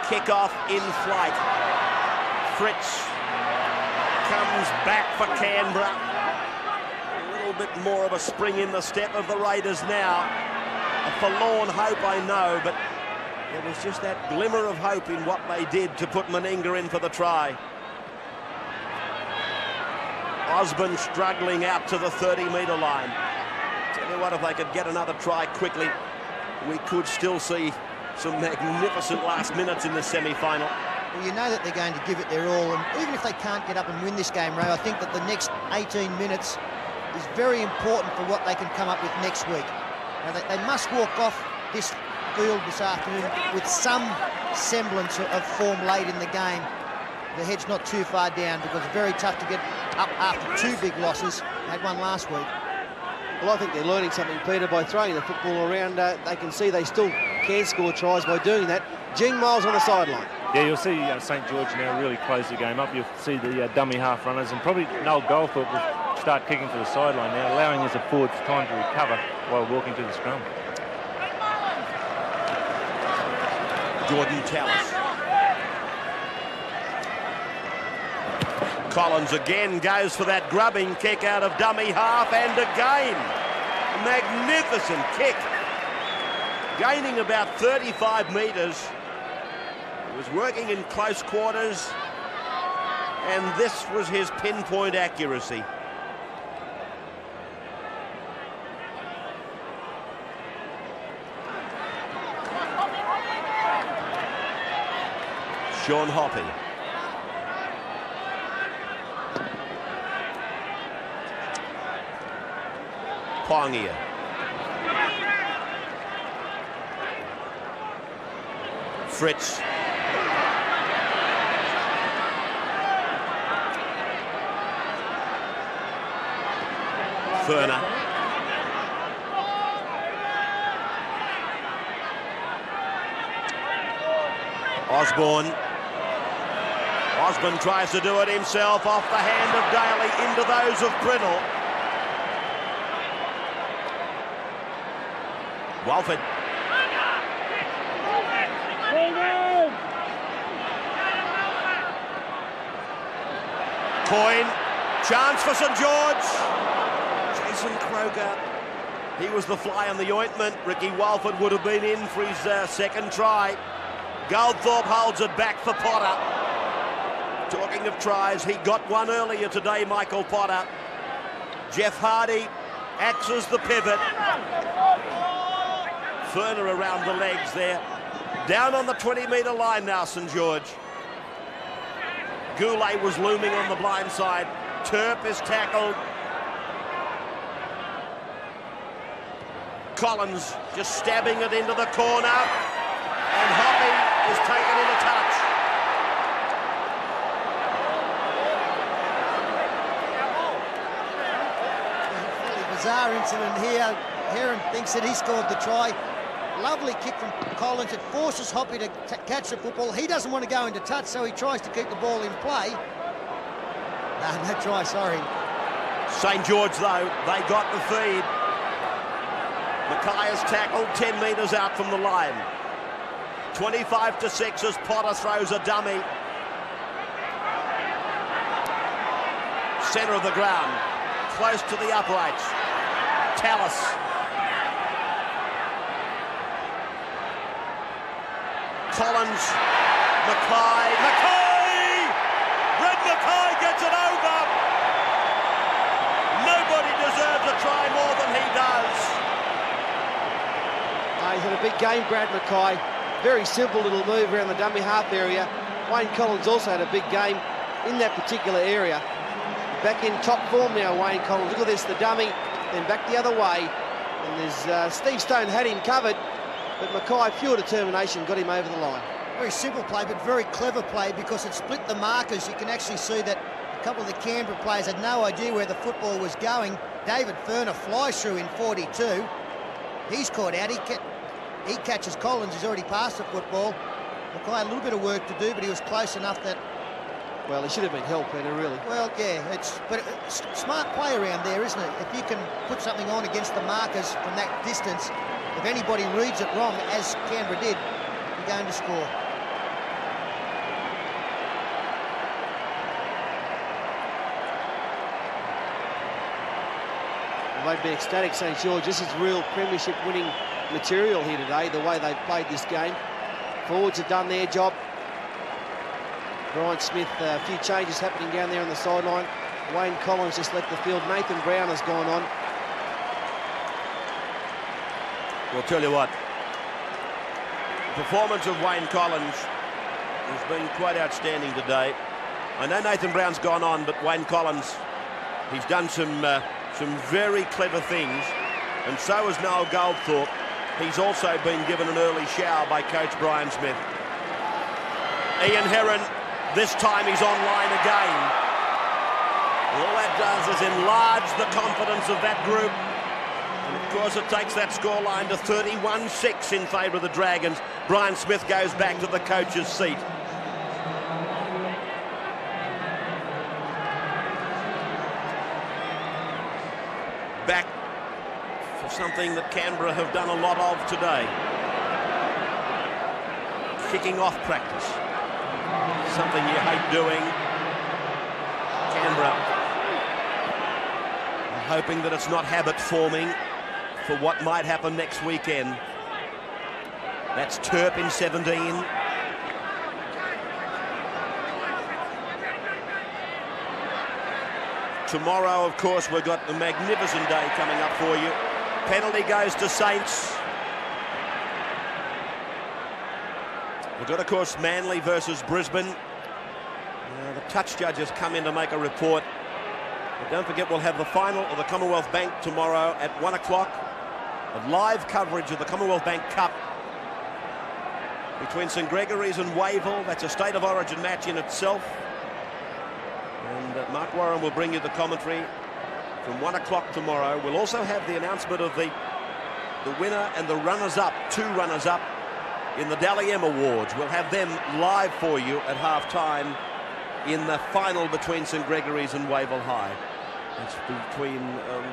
Kick-off in flight. Fritz comes back for Canberra. A little bit more of a spring in the step of the Raiders now. A forlorn hope, I know, but there was just that glimmer of hope in what they did to put Meninga in for the try. Osborne struggling out to the 30-metre line. Tell you what, if they could get another try quickly, we could still see some magnificent last minutes in the semi-final. Well, you know that they're going to give it their all, and even if they can't get up and win this game, Ray, I think that the next 18 minutes is very important for what they can come up with next week. Now, they must walk off this field this afternoon with some semblance of form late in the game. The head's not too far down because it's very tough to get up after 2 big losses. They had one last week. Well, I think they're learning something, Peter, by throwing the football around. They can see they still can score tries by doing that. Gene Miles on the sideline. Yeah, you'll see St George now really close the game up. You'll see the dummy half runners, and probably Noel Goldthorpe will start kicking for the sideline now, allowing his forwards time to recover while walking to the scrum. Jordan Tallis. Collins again goes for that grubbing kick out of dummy half, and again, magnificent kick. Gaining about 35 metres. He was working in close quarters, and this was his pinpoint accuracy. Sean Hoppy. Pongia. Fritz. Furner. Osborne. Osborne tries to do it himself off the hand of Daly into those of Priddle. Walford. Coyne. Chance for St George. Jason Croker. He was the fly on the ointment. Ricky Walford would have been in for his second try. Goldthorpe holds it back for Potter. Talking of tries, he got one earlier today, Michael Potter. Jeff Hardy acts as the pivot. Furner around the legs there. Down on the 20-metre line now, St George. Goulet was looming on the blind side. Turp is tackled. Collins just stabbing it into the corner. And Hoppy is taken in a touch. Fairly bizarre incident here. Heron thinks that he scored the try. Lovely kick from Collins. It forces Hoppy to catch the football. He doesn't want to go into touch, so he tries to keep the ball in play. No try, sorry. St George, though, they got the feed. Mackay is tackled 10 metres out from the line. 25-6 as Potter throws a dummy. Centre of the ground, close to the uprights. Tallis. Collins, Mackay! Brad Mackay gets it over! Nobody deserves a try more than he does. He's had a big game, Brad Mackay. Very simple little move around the dummy half area. Wayne Collins also had a big game in that particular area. Back in top form now, Wayne Collins. Look at this, the dummy, then back the other way. And there's Steve Stone had him covered, but Mackay, pure determination, got him over the line. Very simple play, but very clever play because it split the markers. You can actually see that a couple of the Canberra players had no idea where the football was going. David Furner flies through in 42. He's caught out. He catches Collins. He's already passed the football. Mackay had a little bit of work to do, but he was close enough that... Well, he should have been helped, Peter, really. Well, yeah, but it's smart play around there, isn't it? If you can put something on against the markers from that distance, if anybody reads it wrong, as Canberra did, you're going to score. Well, they've been ecstatic, St George. This is real premiership winning material here today, the way they've played this game. Forwards have done their job. Brian Smith, a few changes happening down there on the sideline. Wayne Collins just left the field. Nathan Brown has gone on. Well, tell you what, the performance of Wayne Collins has been quite outstanding today. I know Nathan Brown's gone on, but Wayne Collins, he's done some very clever things, and so has Noel Goldthorpe. He's also been given an early shower by coach Brian Smith. Ian Heron, this time he's online again. All that does is enlarge the confidence of that group. And of course it takes that scoreline to 31-6 in favour of the Dragons. Brian Smith goes back to the coach's seat. Back for something that Canberra have done a lot of today. Kicking off practice. Something you hate doing. Canberra are hoping that it's not habit forming for what might happen next weekend. That's Turp in 17. Tomorrow, of course, we've got a magnificent day coming up for you. Penalty goes to Saints. We've got, of course, Manly versus Brisbane. The touch judges come in to make a report. But don't forget, we'll have the final of the Commonwealth Bank tomorrow at 1 o'clock. A live coverage of the Commonwealth Bank Cup between St Gregory's and Wavell. That's a state of origin match in itself. And Mark Warren will bring you the commentary from 1 o'clock tomorrow. We'll also have the announcement of the winner and the runners-up, 2 runners-up in the Dally M Awards. We'll have them live for you at half-time in the final between St Gregory's and Wavell High. It's between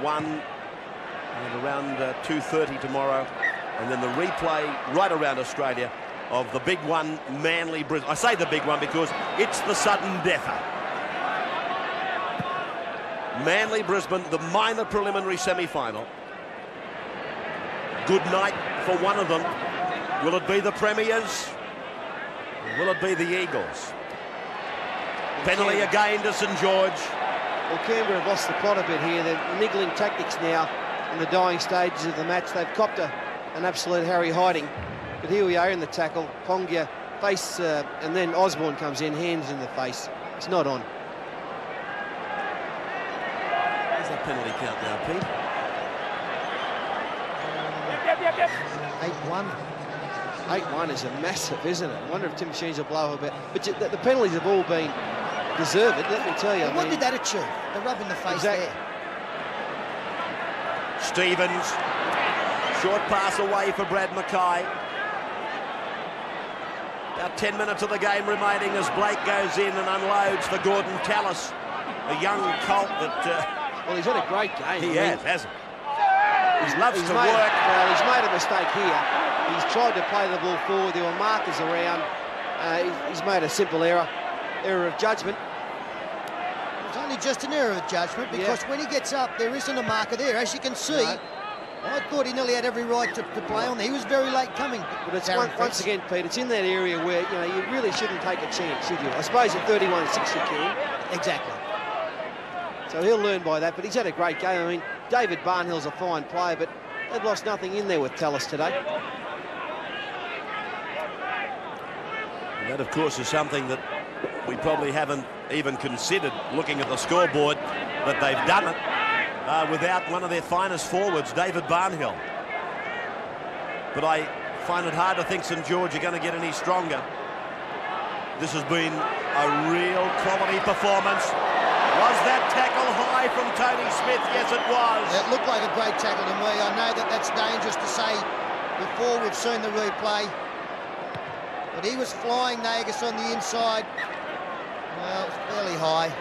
1 and around 2:30 tomorrow, and then the replay right around Australia of the big one, Manly Brisbane. I say the big one because it's the sudden deather. Manly Brisbane, the minor preliminary semi-final. Good night for one of them. Will it be the Premiers? Or will it be the Eagles? Penalty again to St George. Well, Canberra have lost the plot a bit here. They're niggling tactics now in the dying stages of the match. They've copped an absolute Harry hiding. But here we are in the tackle. Pongia face, and then Osborne comes in, hands in the face. It's not on. Where's that penalty count now, Pete? 8-1. 8-1 is a massive, isn't it? I wonder if Tim Sheens will blow a bit. But the penalties have all been deserved, let me tell you. Well, what did that achieve? The rub in the face there. Stevens, short pass away for Brad Mackay. About 10 minutes of the game remaining as Blake goes in and unloads for Gordon Tallis, a young colt that... well, he's had a great game. He has, hasn't he? He loves to work. Well, he's made a mistake here. He's tried to play the ball forward. There were markers around. He's made a simple error of judgment. It's only just an error of judgment because when he gets up, there isn't a marker there. As you can see, I thought he nearly had every right to play on there. He was very late coming. But it's once again, Pete, it's in that area where, you know, you really shouldn't take a chance, should you? I suppose at 31-6 you can. Exactly. So he'll learn by that, but he's had a great game. I mean, David Barnhill's a fine player, but they've lost nothing in there with Tallis today. And that, of course, is something that we probably haven't even considered looking at the scoreboard, that they've done it without one of their finest forwards, David Barnhill. But I find it hard to think St George are going to get any stronger. This has been a real quality performance. Was that tackle high from Tony Smith? Yes, it was. It looked like a great tackle to me. I know that that's dangerous to say before we've seen the replay. But he was flying Nagas on the inside. Well, it's fairly high.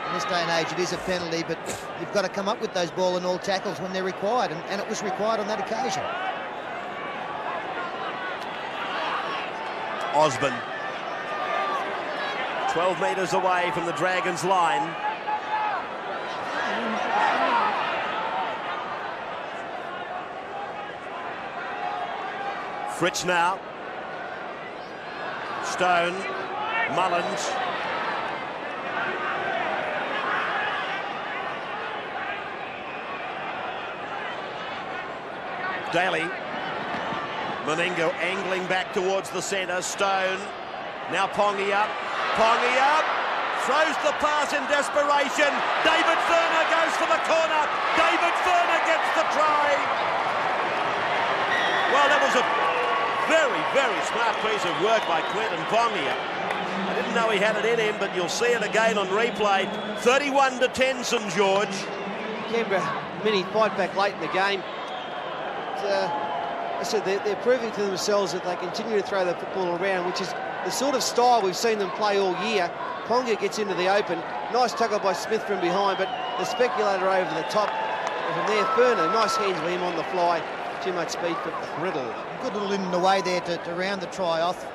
In this day and age, it is a penalty, but you've got to come up with those ball and all tackles when they're required, and it was required on that occasion. Osborne, 12 metres away from the Dragons' line. Fritz now. Stone, Mullins. Daly. Meningo angling back towards the centre. Stone. Now Pongy up. Pongy up. Throws the pass in desperation. David Furner goes for the corner. David Furner gets the try. Well, that was a very, very smart piece of work by Quentin Pongia. I didn't know he had it in him, but you'll see it again on replay. 31-10 St George. Canberra mini fight back late in the game. I said they're proving to themselves that they continue to throw the football around, which is the sort of style we've seen them play all year. Ponga gets into the open. Nice tackle by Smith from behind, but the speculator over the top. And from there, Furner, nice hands for him on the fly. Too much speed for Riddle. Good little in the way there to round the try off.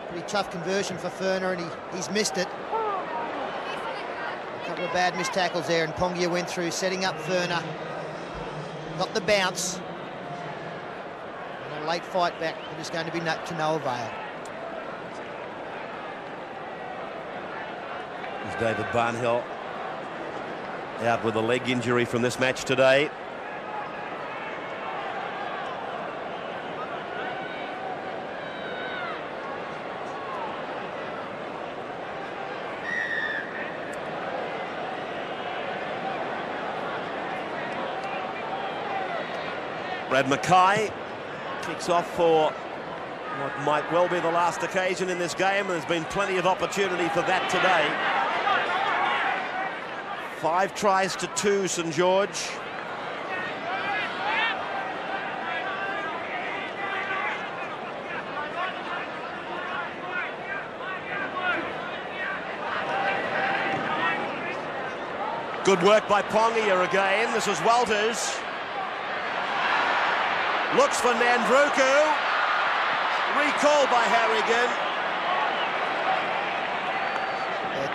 Pretty tough conversion for Furner, and he's missed it. A couple of bad missed tackles there, and Pongia went through, setting up Furner. Got the bounce. And a late fight back, but it's going to be to no avail. There's David Barnhill out with a leg injury from this match today. Brad Mackay kicks off for what might well be the last occasion in this game, and there's been plenty of opportunity for that today. 5 tries to 2, St George. Good work by Pongia again. This is Walters. Looks for Nandruku. Recalled by Harrigan.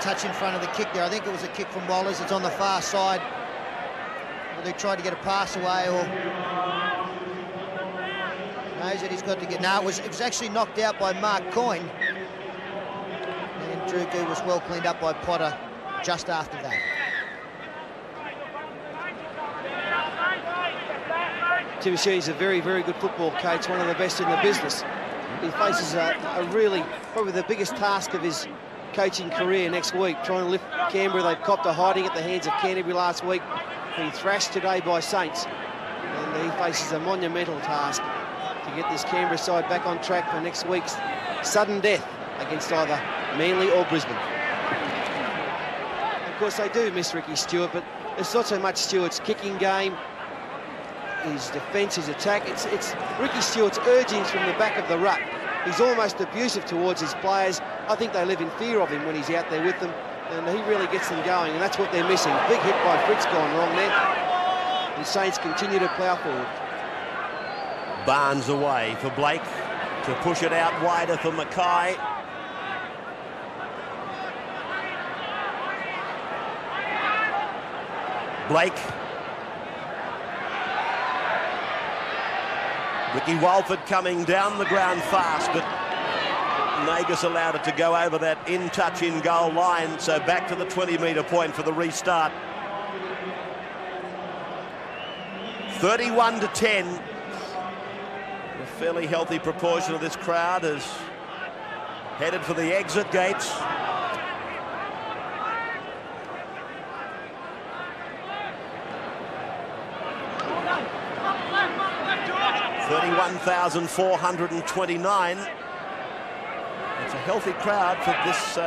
Touch in front of the kick there. I think it was a kick from Walters. It's on the far side. Well, they tried to get a pass away, or knows that he's got to get. No, it was actually knocked out by Mark Coyne. And Drugu was well cleaned up by Potter just after that. Tim Sheen's a very, very good football coach, one of the best in the business. He faces probably the biggest task of his coaching career next week, trying to lift Canberra. They've copped a hiding at the hands of Canterbury last week. He thrashed today by Saints, and he faces a monumental task to get this Canberra side back on track for next week's sudden death against either Manly or Brisbane. Of course, they do miss Ricky Stewart, but it's not so much Stewart's kicking game, his defence, his attack. It's Ricky Stewart's urgings from the back of the ruck. He's almost abusive towards his players. I think they live in fear of him when he's out there with them, and he really gets them going, and that's what they're missing. Big hit by Fritz gone wrong there. And Saints continue to plough forward. Barnes away for Blake to push it out wider for Mackay. Blake. Ricky Walford coming down the ground fast, but Nagus allowed it to go over that in-touch in-goal line, so back to the 20-metre point for the restart. 31-10. A fairly healthy proportion of this crowd is headed for the exit gates. 31,429. It's a healthy crowd for this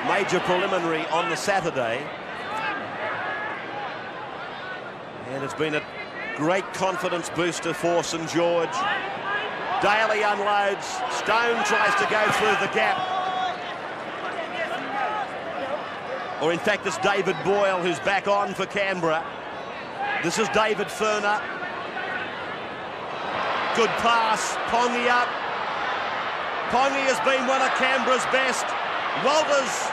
major preliminary on the Saturday. And it's been a great confidence booster for St George. Daly unloads. Stone tries to go through the gap. Or in fact, it's David Boyle who's back on for Canberra. This is David Furner. Good pass. Pongi up. Pongi has been one of Canberra's best. Walters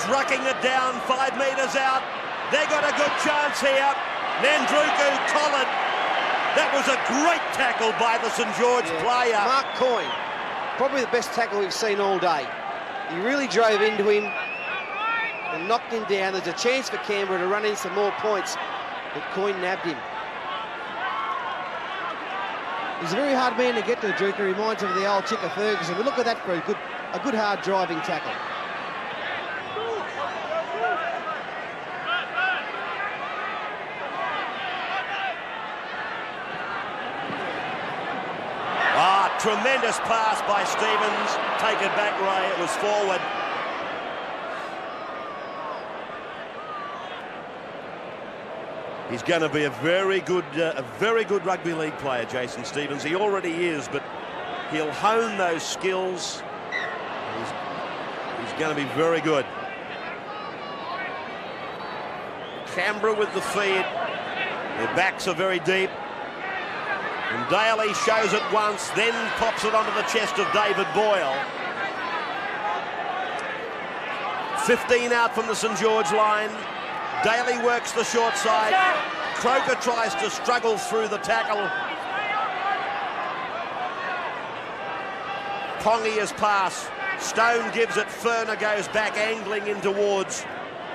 rucking it down 5 metres out. They got a good chance here. Nandruku collared. That was a great tackle by the St George player. Mark Coyne, probably the best tackle we've seen all day. He really drove into him and knocked him down. There's a chance for Canberra to run in some more points, but Coyne nabbed him. He's a very hard man to get to, Druker. Reminds him of the old Chicker Ferguson. But look at that for a good hard driving tackle. Tremendous pass by Stevens. Take it back, Ray. It was forward. He's going to be a very good rugby league player, Jason Stevens. He already is, but he'll hone those skills. He's going to be very good. Canberra with the feed. Their backs are very deep. And Daly shows it once, then pops it onto the chest of David Boyle. 15 out from the St George line. Daly works the short side. Croker tries to struggle through the tackle. Pongia's pass. Stone gives it. Furner goes back, angling in towards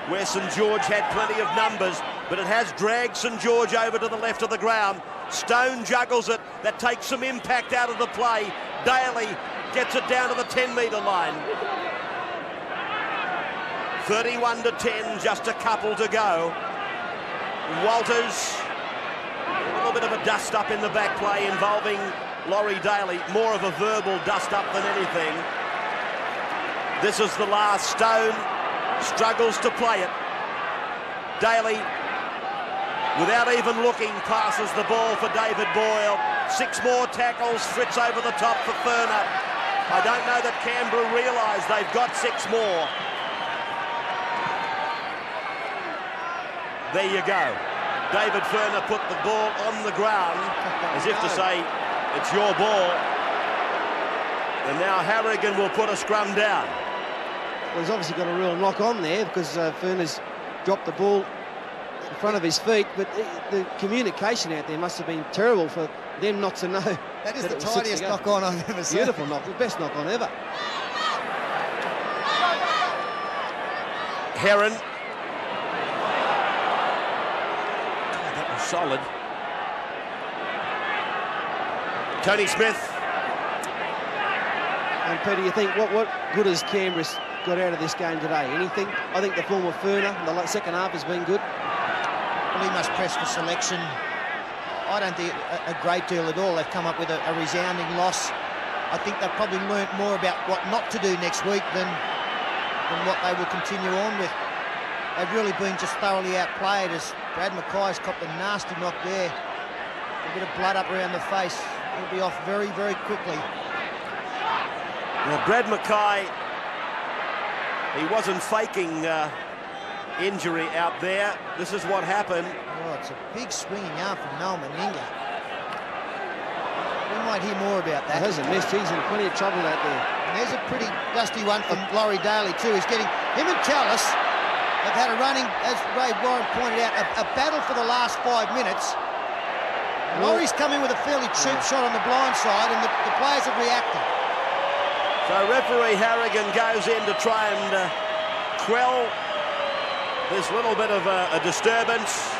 where St George had plenty of numbers, but it has dragged St George over to the left of the ground. Stone juggles it. That takes some impact out of the play. Daly gets it down to the 10-metre line. 31-10, just a couple to go. Walters, a little bit of a dust-up in the back play involving Laurie Daly. More of a verbal dust-up than anything. This is the last. Stone struggles to play it. Daly, without even looking, passes the ball for David Boyle. 6 more tackles. Fritz over the top for Furner. I don't know that Canberra realise they've got 6 more. There you go. David Furner put the ball on the ground as if to say, it's your ball. And now Harrigan will put a scrum down. Well, he's obviously got a real knock on there because Furner's dropped the ball in front of his feet, but the communication out there must have been terrible for them not to know. That is the tidiest knock on I've ever seen. Beautiful knock, the best knock on ever. Heron. God, that was solid. Tony Smith. And Peter, you think what good has Canberra got out of this game today? Anything? I think the form of Furner in the second half has been good. Well, he must press for selection. I don't think a great deal at all. They've come up with a resounding loss. I think they've probably learnt more about what not to do next week than what they will continue on with. They've really been just thoroughly outplayed as Brad Mackay's copped a nasty knock there. A bit of blood up around the face. He'll be off very, very quickly. Now, Brad Mackay, he wasn't faking injury out there. This is what happened. Oh, it's a big swinging arm from Noel Meninga. We might hear more about that. He hasn't missed. He's in plenty of trouble out there. And there's a pretty dusty one from Laurie Daly too. He's getting him and Tallis have had a running, as Ray Warren pointed out, a battle for the last 5 minutes. Laurie's come in with a fairly cheap shot on the blind side, and the players have reacted. So referee Harrigan goes in to try and quell this little bit of a disturbance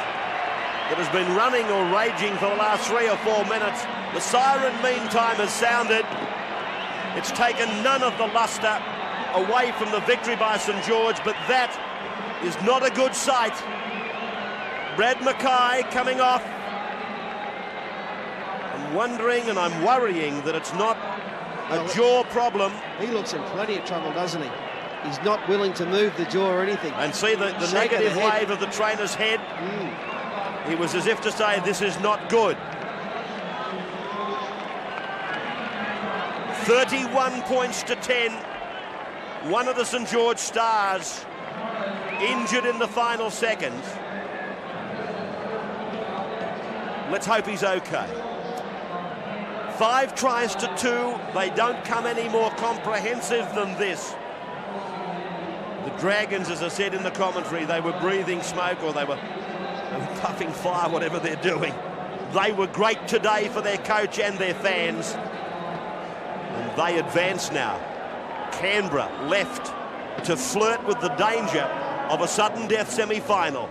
that has been running or raging for the last 3 or 4 minutes. The siren, meantime, has sounded. It's taken none of the lustre away from the victory by St George, but that is not a good sight. Brad Mackay coming off. I'm wondering and I'm worrying that it's not a jaw problem. He looks in plenty of trouble, doesn't he? He's not willing to move the jaw or anything. And see the negative wave of the trainer's head. He was as if to say, this is not good. 31 points to 10. One of the St George stars injured in the final seconds. Let's hope he's okay. 5 tries to 2. They don't come any more comprehensive than this. The Dragons, as I said in the commentary, they were breathing smoke, or they were puffing fire, whatever they're doing. They were great today for their coach and their fans. And they advance now. Canberra left to flirt with the danger of a sudden death semi-final.